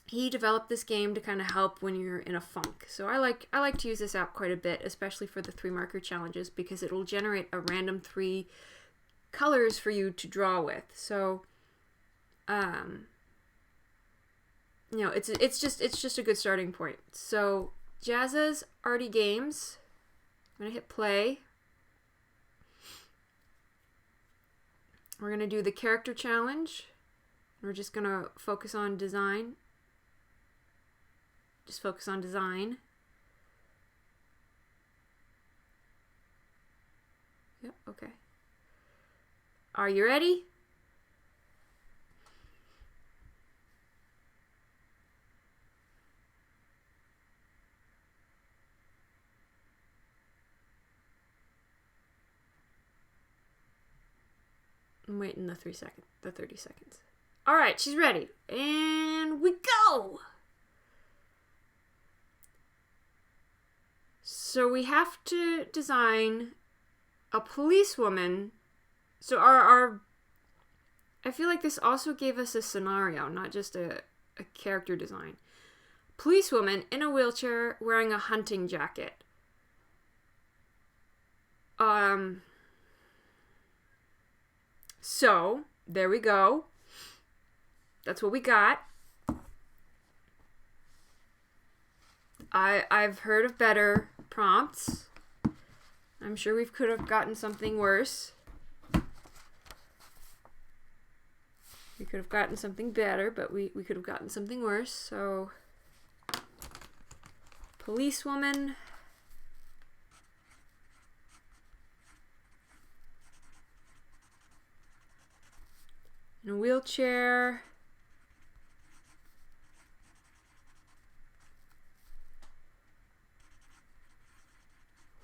he developed this game to kind of help when you're in a funk. So I like to use this app quite a bit, especially for the 3 marker challenges, because it will generate a random 3 colors for you to draw with. So, it's just a good starting point. So Jazz's Arty Games. I'm going to hit play. We're going to do the character challenge. We're just going to focus on design. Just focus on design. Yep, okay. Are you ready? I'm waiting the 30 seconds. All right, she's ready. And we go. So we have to design a policewoman. So I feel like this also gave us a scenario, not just a character design. Policewoman in a wheelchair wearing a hunting jacket. So there we go. That's what we got. I've heard of better prompts. I'm sure we could have gotten something worse. We could have gotten something better, but we could have gotten something worse. So, policewoman. In a wheelchair.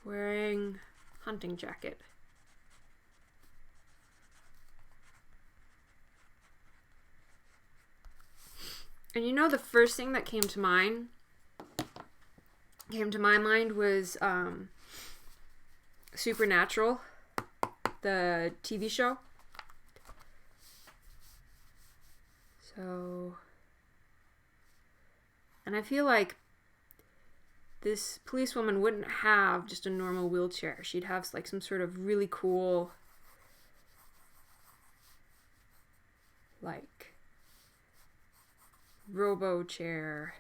Wearing hunting jacket. And you know, the first thing that came to my mind was Supernatural, the TV show. So, and I feel like this policewoman wouldn't have just a normal wheelchair. She'd have like some sort of really cool, like, robo chair.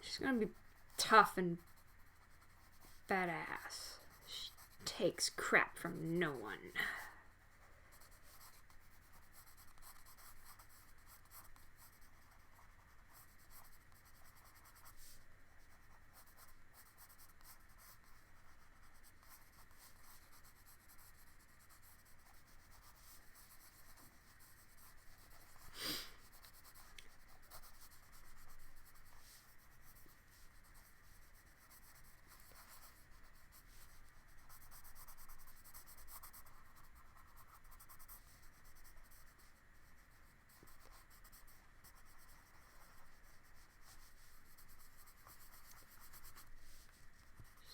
She's gonna be tough and badass. She takes crap from no one.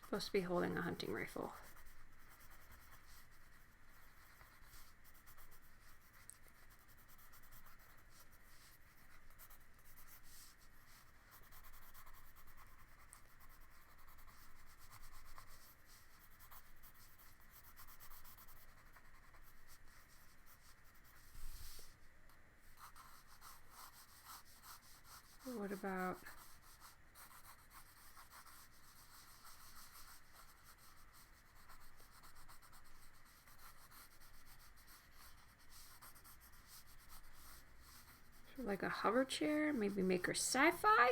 Supposed to be holding a hunting rifle. What about like a hover chair? Maybe make her sci-fi?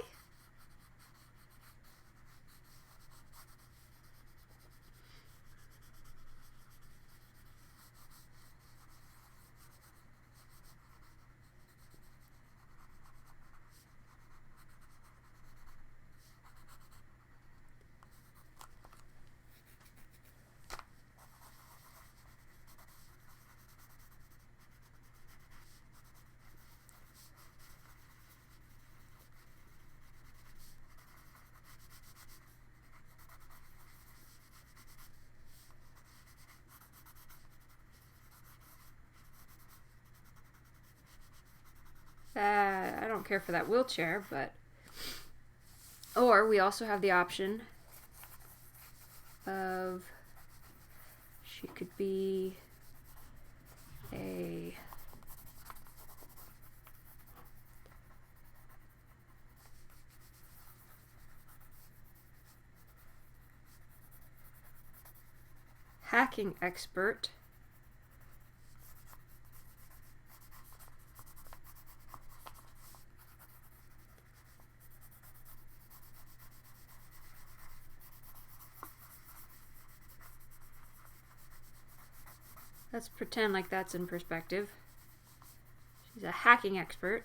I don't care for that wheelchair, but... Or we also have the option of... She could be a... hacking expert. Let's pretend like that's in perspective. She's a hacking expert.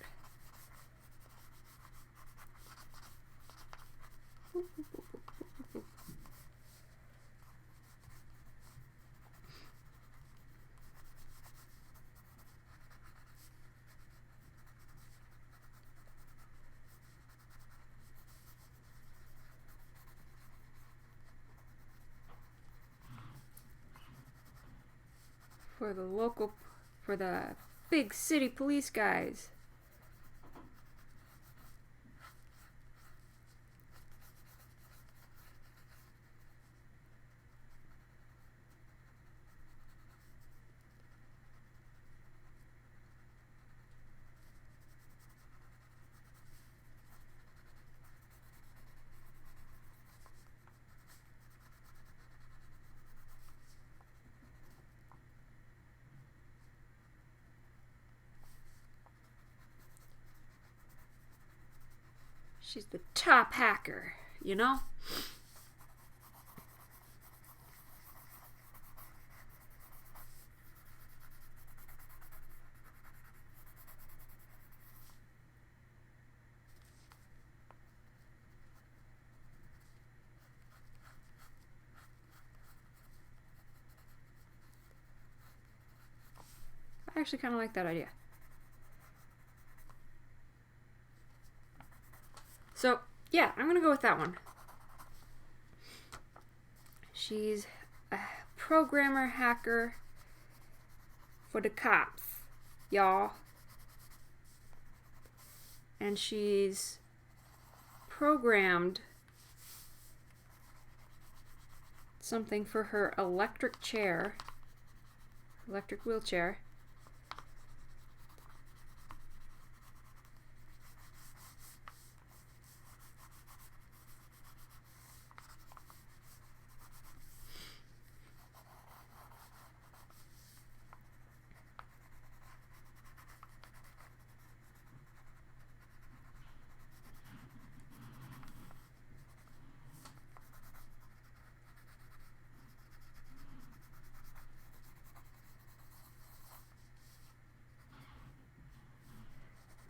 for the big city police guys. She's the top hacker, you know? I actually kind of like that idea. So, yeah, I'm gonna go with that one. She's a programmer hacker for the cops, y'all. And she's programmed something for her electric wheelchair.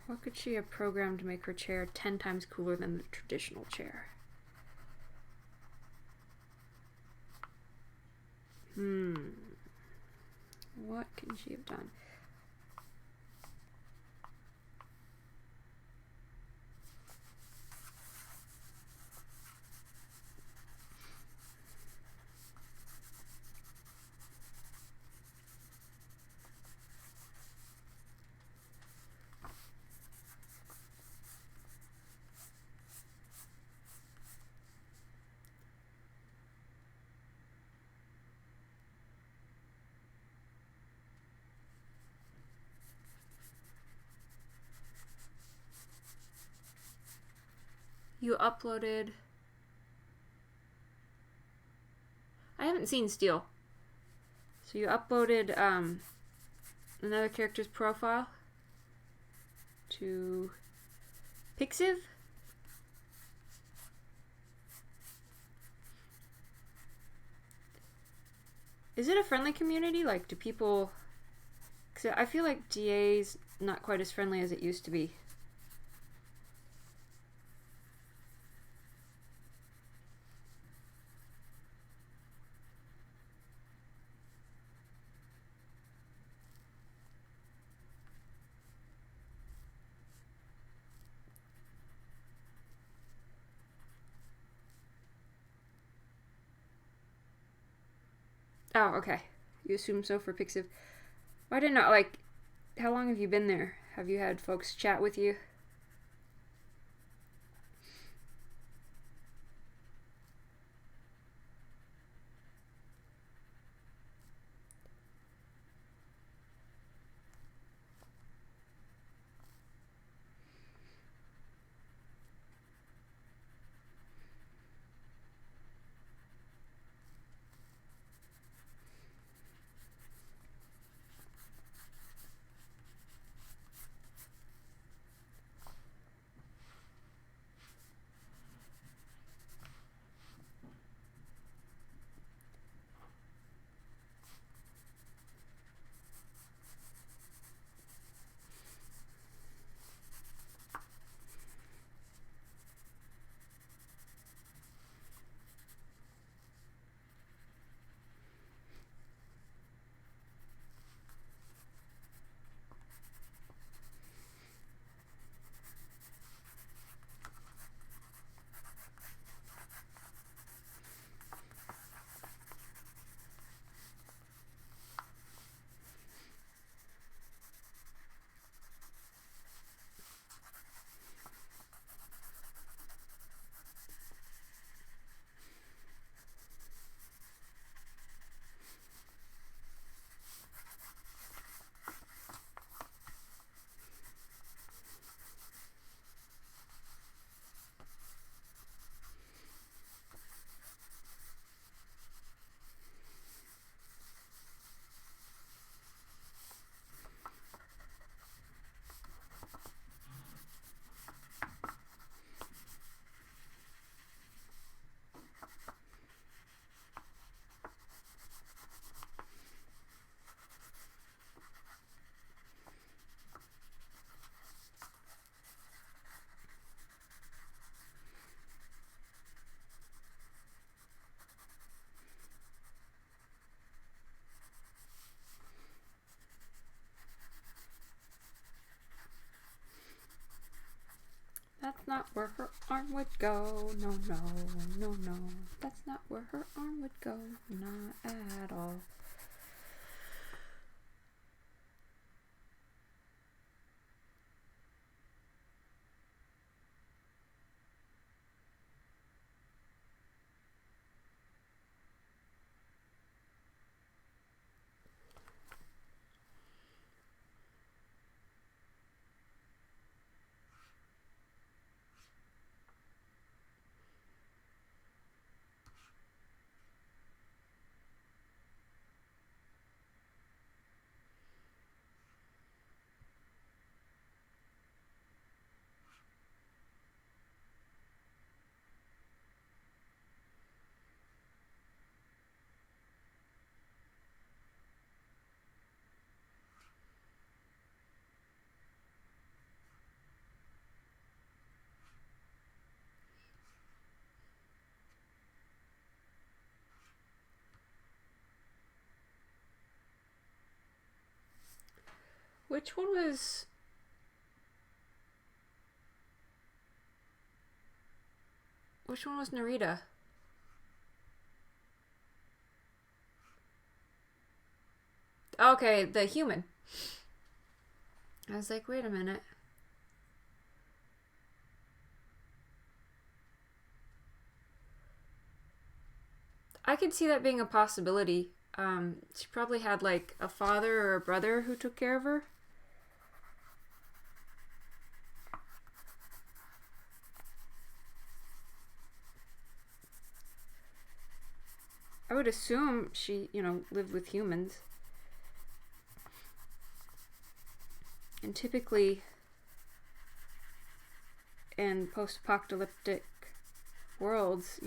What could she have programmed to make her chair 10 times cooler than the traditional chair? What can she have done? You uploaded... I haven't seen Steel. So you uploaded another character's profile to Pixiv? Is it a friendly community? Like, do people... Cause I feel like DA's not quite as friendly as it used to be. Oh, okay. You assume so for Pixiv. Well, I didn't know, like, how long have you been there? Have you had folks chat with you? not where her arm would go. No, no, no, no. That's not where her arm would go. Not at all. Which one was... Which one was Narita? Okay, the human. I was like, wait a minute. I could see that being a possibility. She probably had like a father or a brother who took care of her. I would assume she, lived with humans. And typically, in post-apocalyptic worlds,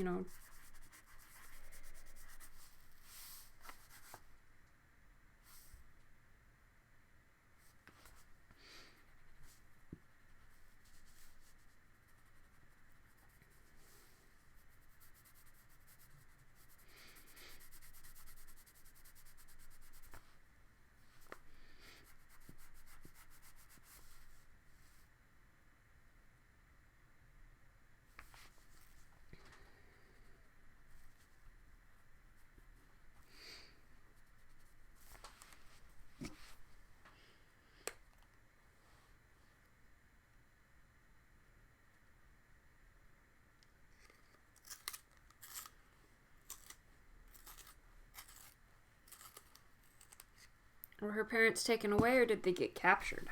were her parents taken away or did they get captured?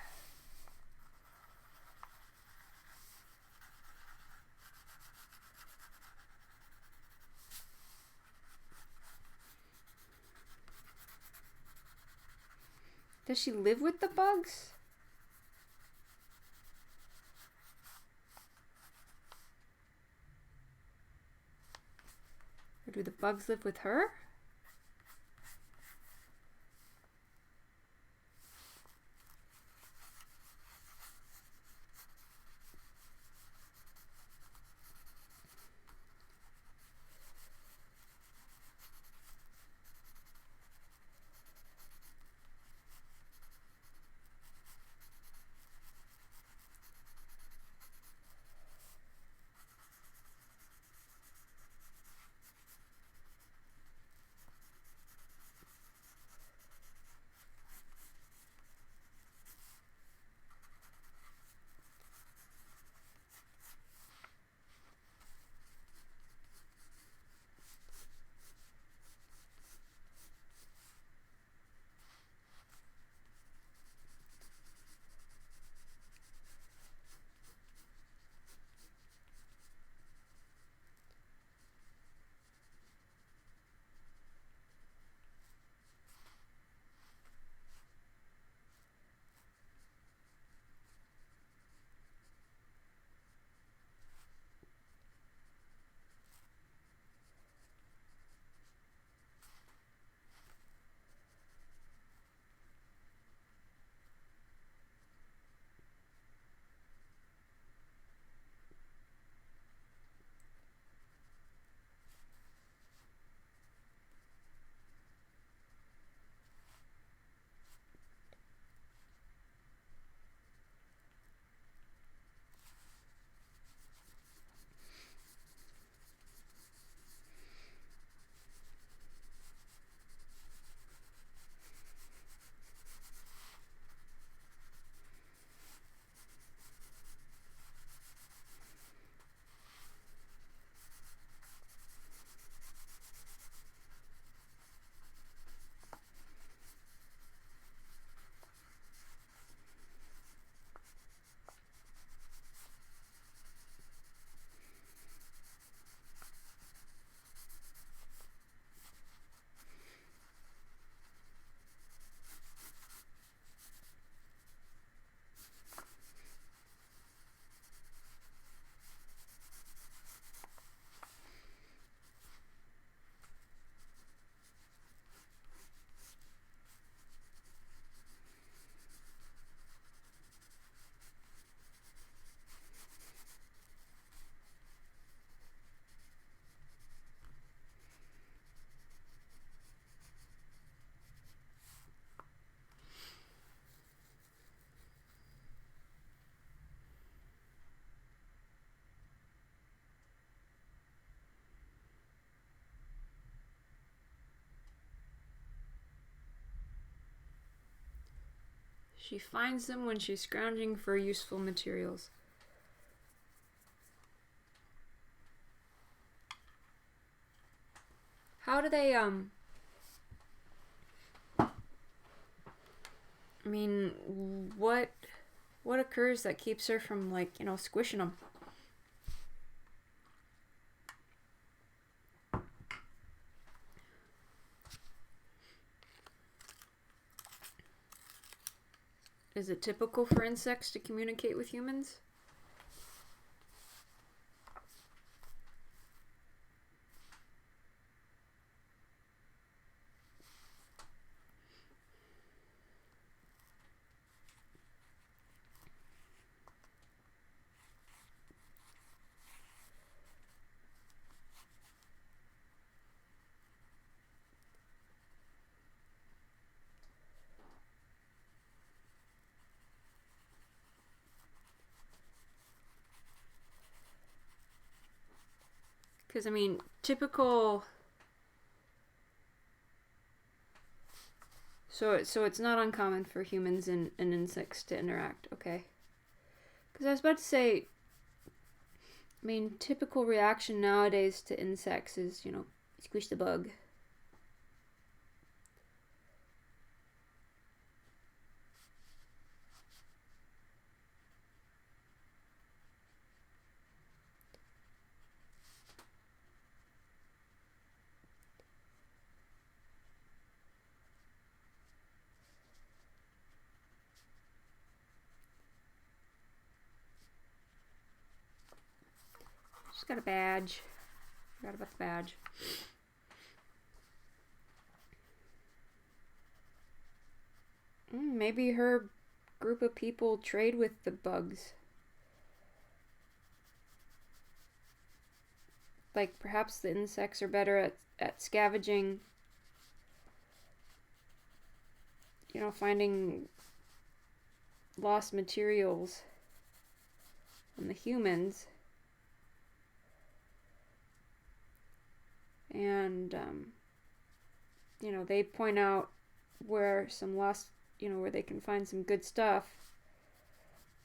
Does she live with the bugs? Or do the bugs live with her? She finds them when she's scrounging for useful materials. How do they, I mean, what occurs that keeps her from, like, you know, squishing them? Is it typical for insects to communicate with humans? Because, I mean, typical... So it's not uncommon for humans and insects to interact, okay? Because I was about to say, I mean, typical reaction nowadays to insects is, you know, squish the bug. She's got a badge. Forgot about the badge. Maybe her group of people trade with the bugs. Like, perhaps the insects are better at scavenging, you know, finding lost materials than the humans. And, you know, they point out where some lost, you know, where they can find some good stuff.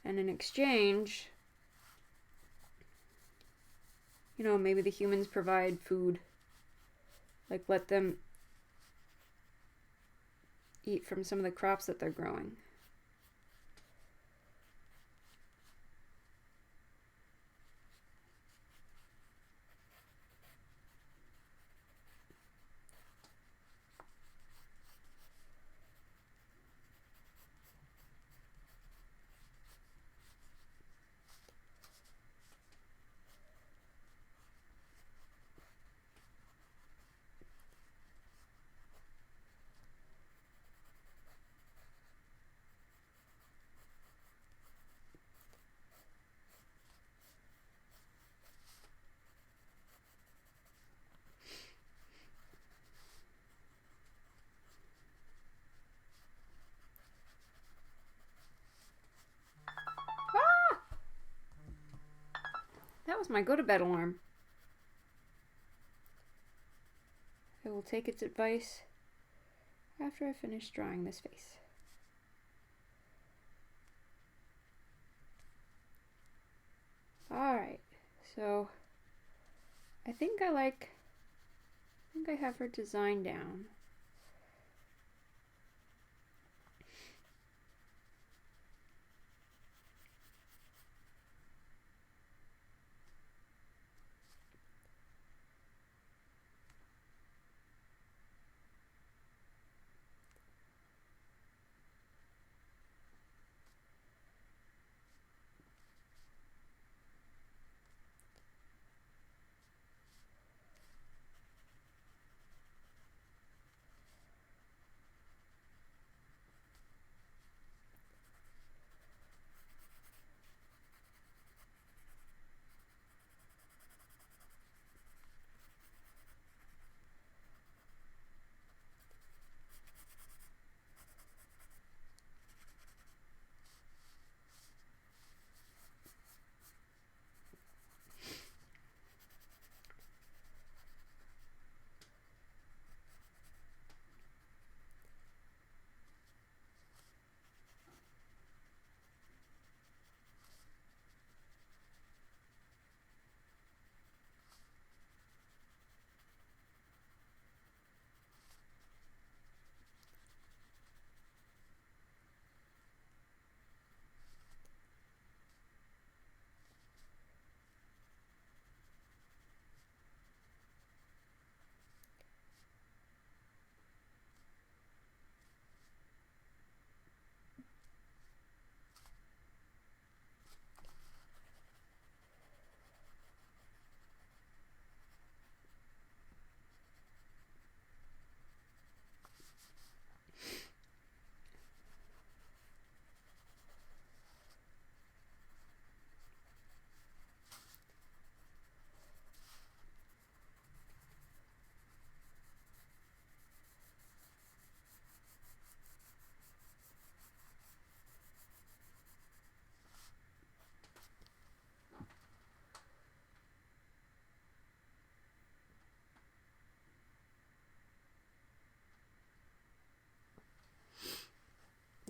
And in exchange, you know, maybe the humans provide food. Like, let them eat from some of the crops that they're growing. That was my go-to-bed alarm. I will take its advice after I finish drawing this face. Alright, so I think I have her design down.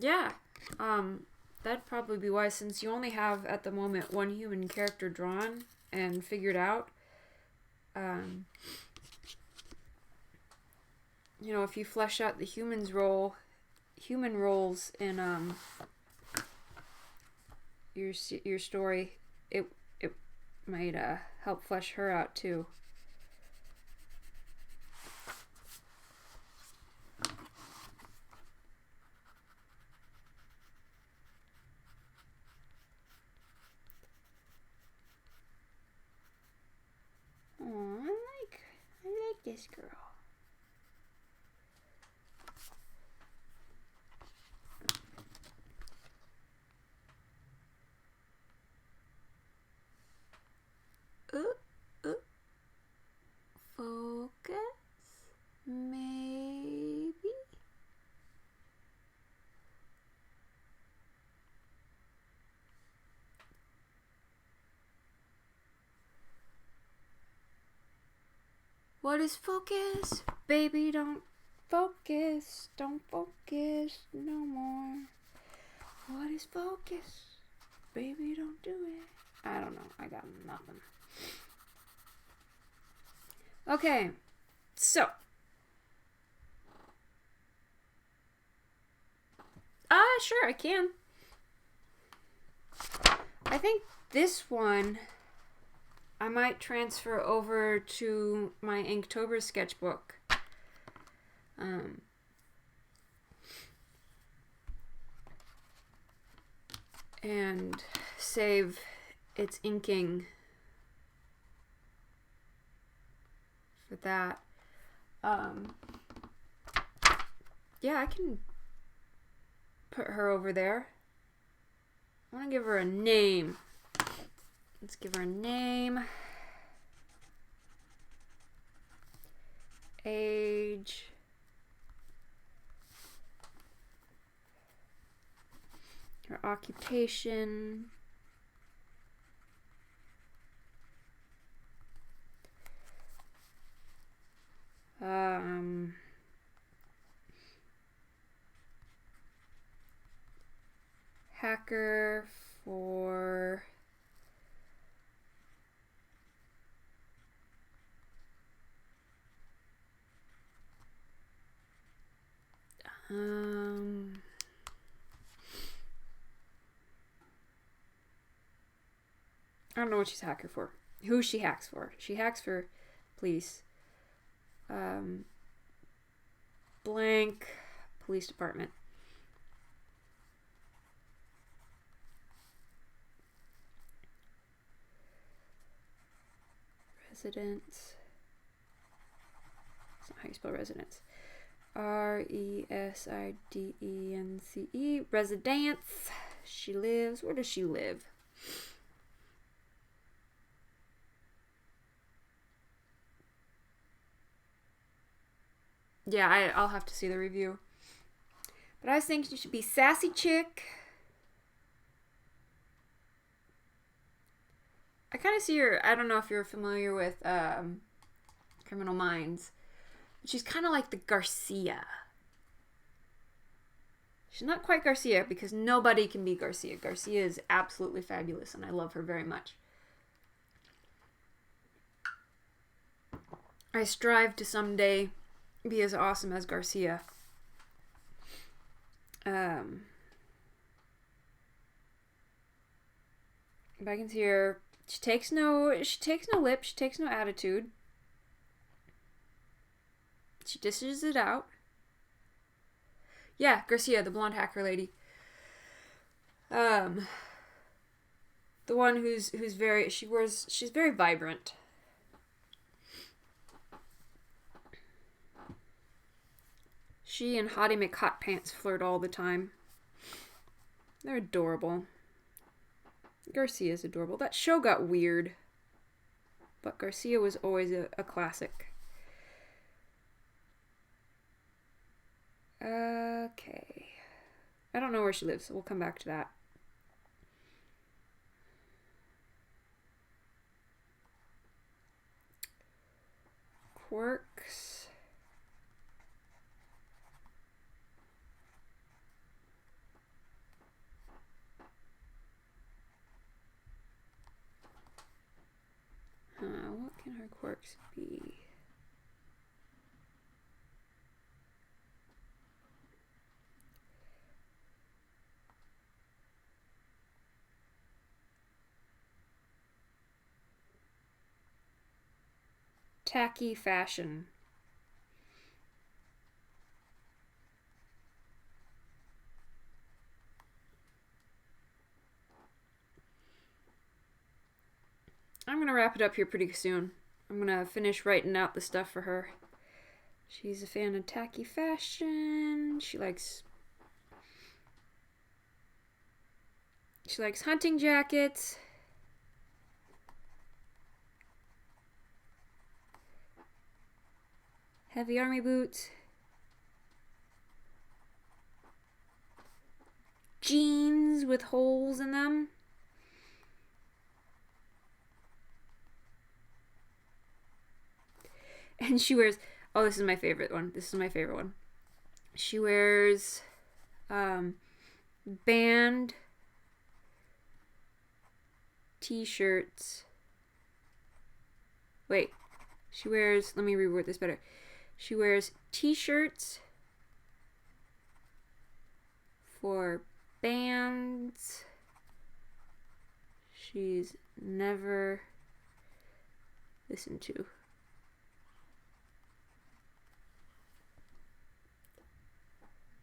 Yeah. That'd probably be wise, since you only have at the moment one human character drawn and figured out. You know, if you flesh out the human roles in your story, it might help flesh her out too. Oh, I like this girl. Focus, maybe. What is focus? Baby, don't focus no more. What is focus? Baby, don't do it. I don't know. I got nothing. Okay, so. Sure, I can. I think this one I might transfer over to my Inktober sketchbook. And save its inking for that. Yeah, I can put her over there. I want to give her a name. Let's give her a name. Age. Her occupation. Hacker for I don't know what she's a hacker for. Who she hacks for. She hacks for police. Blank police department. Residence. That's not how you spell residence. Residence. Residence. She lives. Where does she live? Yeah, I'll have to see the review. But I was thinking she should be sassy chick. I kind of see her. I don't know if you're familiar with Criminal Minds. She's kind of like the Garcia. She's not quite Garcia because nobody can be Garcia. Garcia is absolutely fabulous and I love her very much. I strive to someday be as awesome as Garcia. But I can see her. She takes no lip. She takes no attitude. She dishes it out. Yeah, Garcia, the blonde hacker lady. The one who's very she's very vibrant. She and Hottie McHotpants flirt all the time. They're adorable. Garcia's adorable. That show got weird. But Garcia was always a classic. Okay. I don't know where she lives, so we'll come back to that. Quirks. Corksby. Tacky fashion. I'm gonna wrap it up here pretty soon. I'm gonna finish writing out the stuff for her. She's a fan of tacky fashion. She likes hunting jackets. Heavy army boots. Jeans with holes in them. And she wears, oh, this is my favorite one. She wears band t-shirts. Wait. She wears, let me reword this better. She wears t-shirts for bands she's never listened to.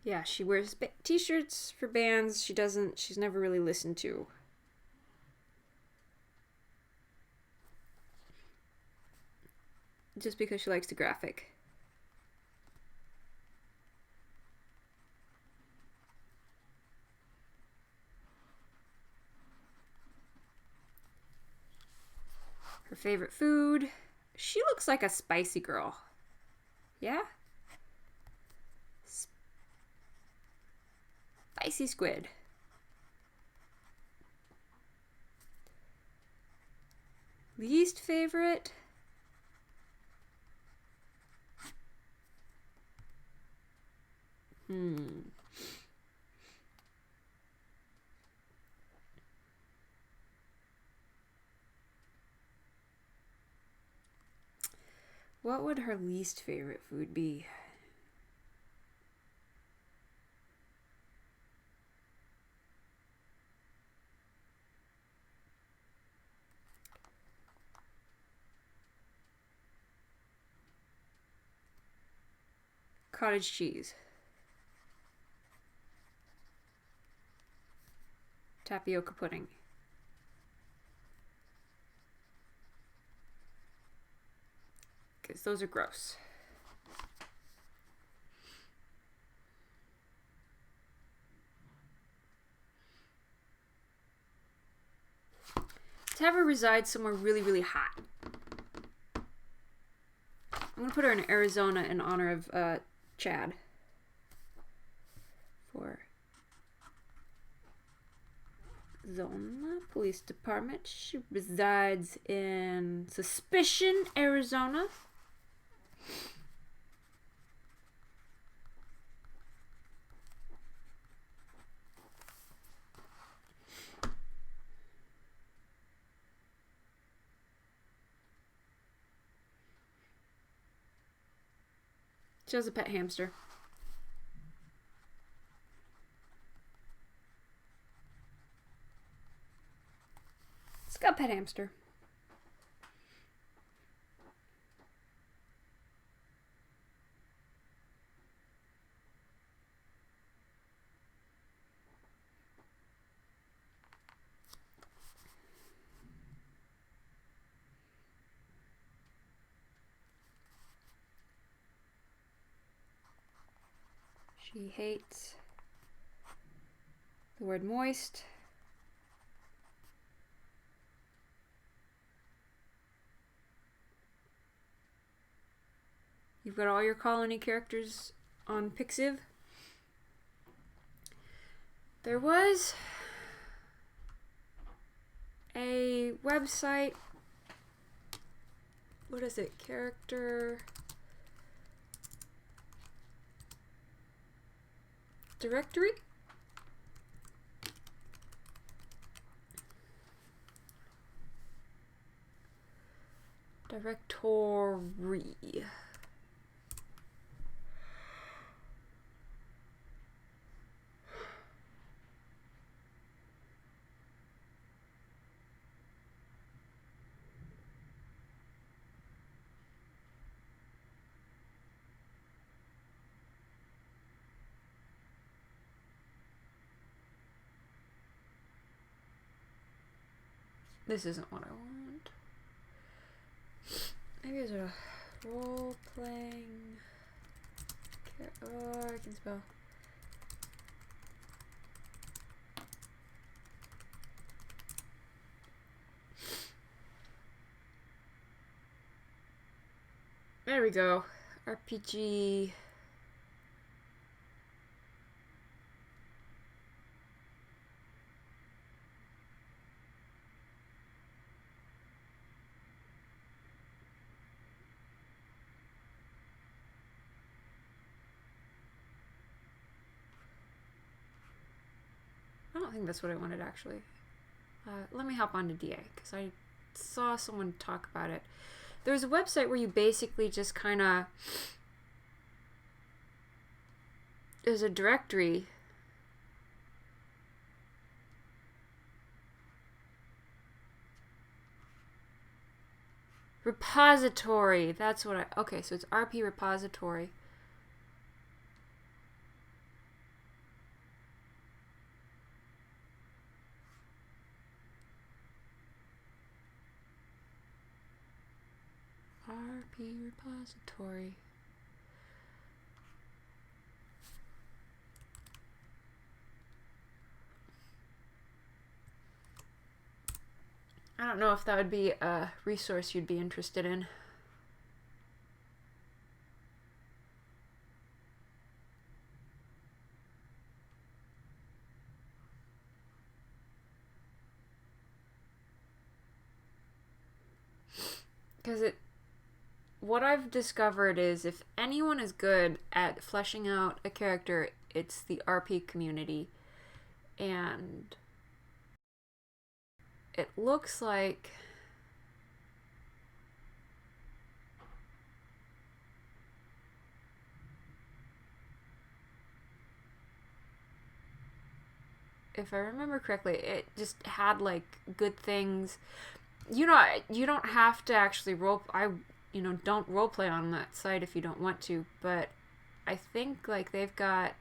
Yeah, she wears t-shirts for bands she's never really listened to. Just because she likes the graphic. Her favorite food. She looks like a spicy girl. Yeah? Spicy squid. Least favorite? What would her least favorite food be? Cottage cheese. Tapioca pudding. Because those are gross. To have her reside somewhere really, really hot. I'm going to put her in Arizona in honor of Chad. For Zona Police Department. She resides in Suspicion, Arizona. She has a pet hamster. It's got a pet hamster. She hates the word moist. You've got all your colony characters on Pixiv. There was a website. What is it? Character directory? Directory. This isn't what I want. Maybe it's a role playing. Oh, I can spell. There we go. RPG. I don't think that's what I wanted actually. Let me hop on to DA because I saw someone talk about it. There's a website where you basically just kind of, there's a directory. Repository, that's what okay, so it's RP repository. RP repository. I don't know if that would be a resource you'd be interested in. Because what I've discovered is if anyone is good at fleshing out a character, it's the RP community. And it looks like if I remember correctly, it just had like good things. You know, you don't have to actually don't roleplay on that site if you don't want to, but I think like they've got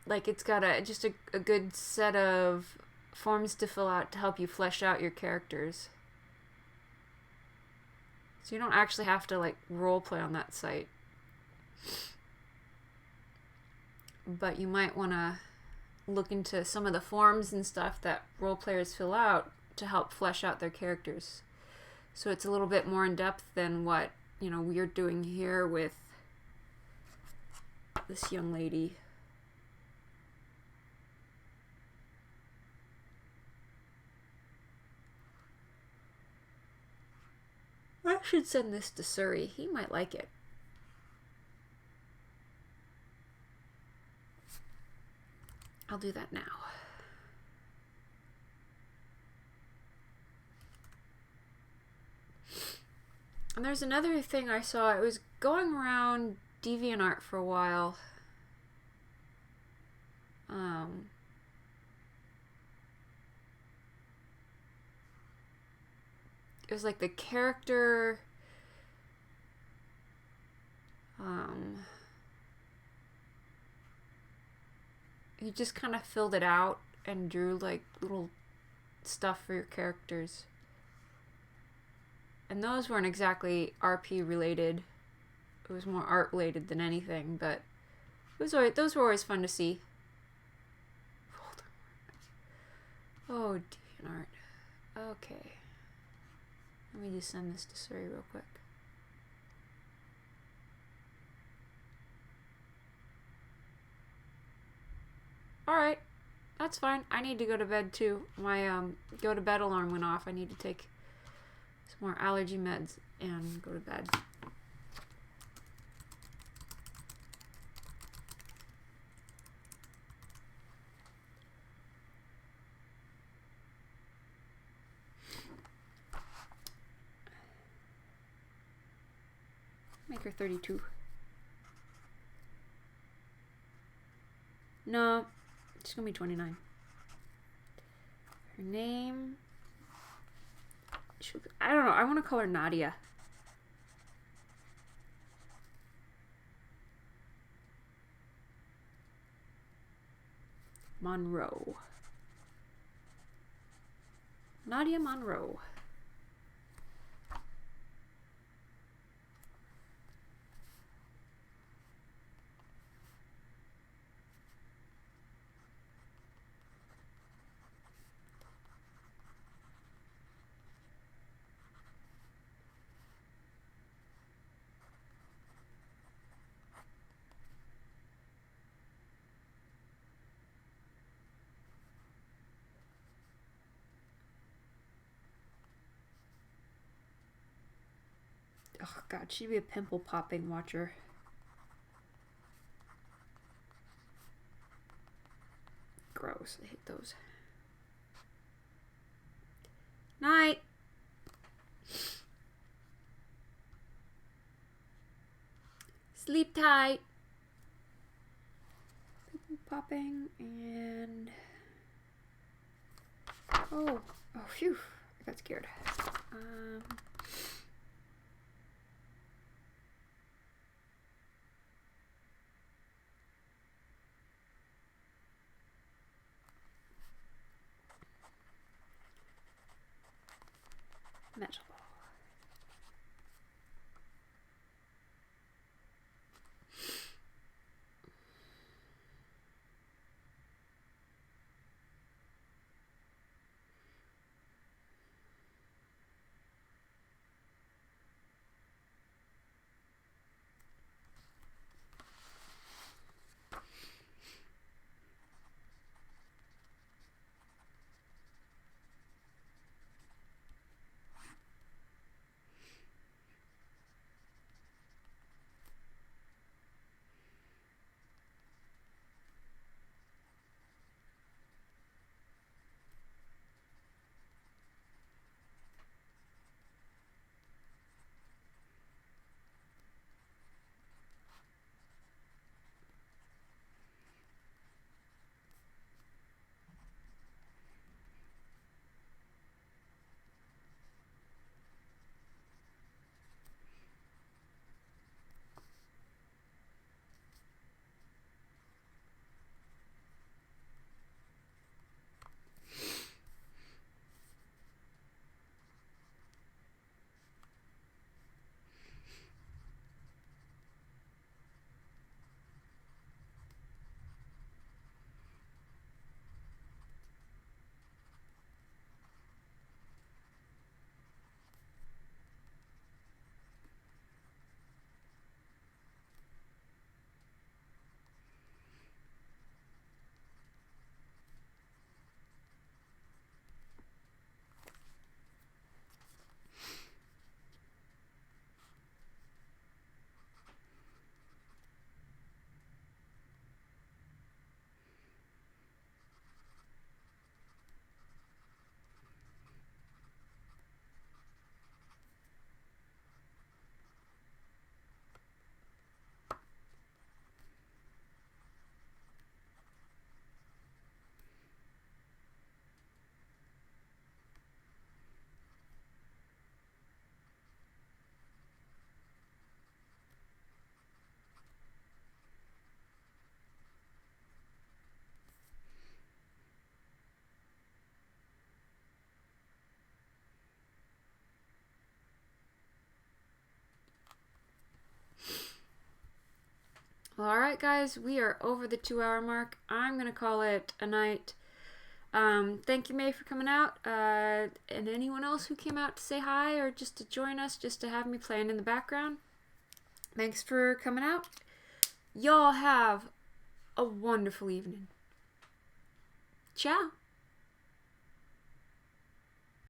like it's got a good set of forms to fill out to help you flesh out your characters. So you don't actually have to like roleplay on that site. But you might want to look into some of the forms and stuff that role players fill out to help flesh out their characters. So it's a little bit more in depth than what, we're doing here with this young lady. I should send this to Suri. He might like it. I'll do that now. And there's another thing I saw. It was going around DeviantArt for a while. It was like the character you just kind of filled it out and drew like little stuff for your characters. And those weren't exactly RP related. It was more art related than anything, but those were always fun to see. Oh, DeviantArt. Okay. Let me just send this to Suri real quick. Alright, that's fine. I need to go to bed too. My go to bed alarm went off. I need to take some more allergy meds and go to bed. Make her 32. No, she's gonna be 29. Her name... I don't know. I want to call her Nadia. Monroe. Nadia Monroe. Oh god, she'd be a pimple popping watcher. Gross, I hate those. Night! Sleep tight! Pimple popping and... Oh, phew, I got scared. Metal. Well, alright guys, we are over the 2-hour mark. I'm going to call it a night. Thank you, May, for coming out. And anyone else who came out to say hi or just to join us, just to have me playing in the background. Thanks for coming out. Y'all have a wonderful evening. Ciao.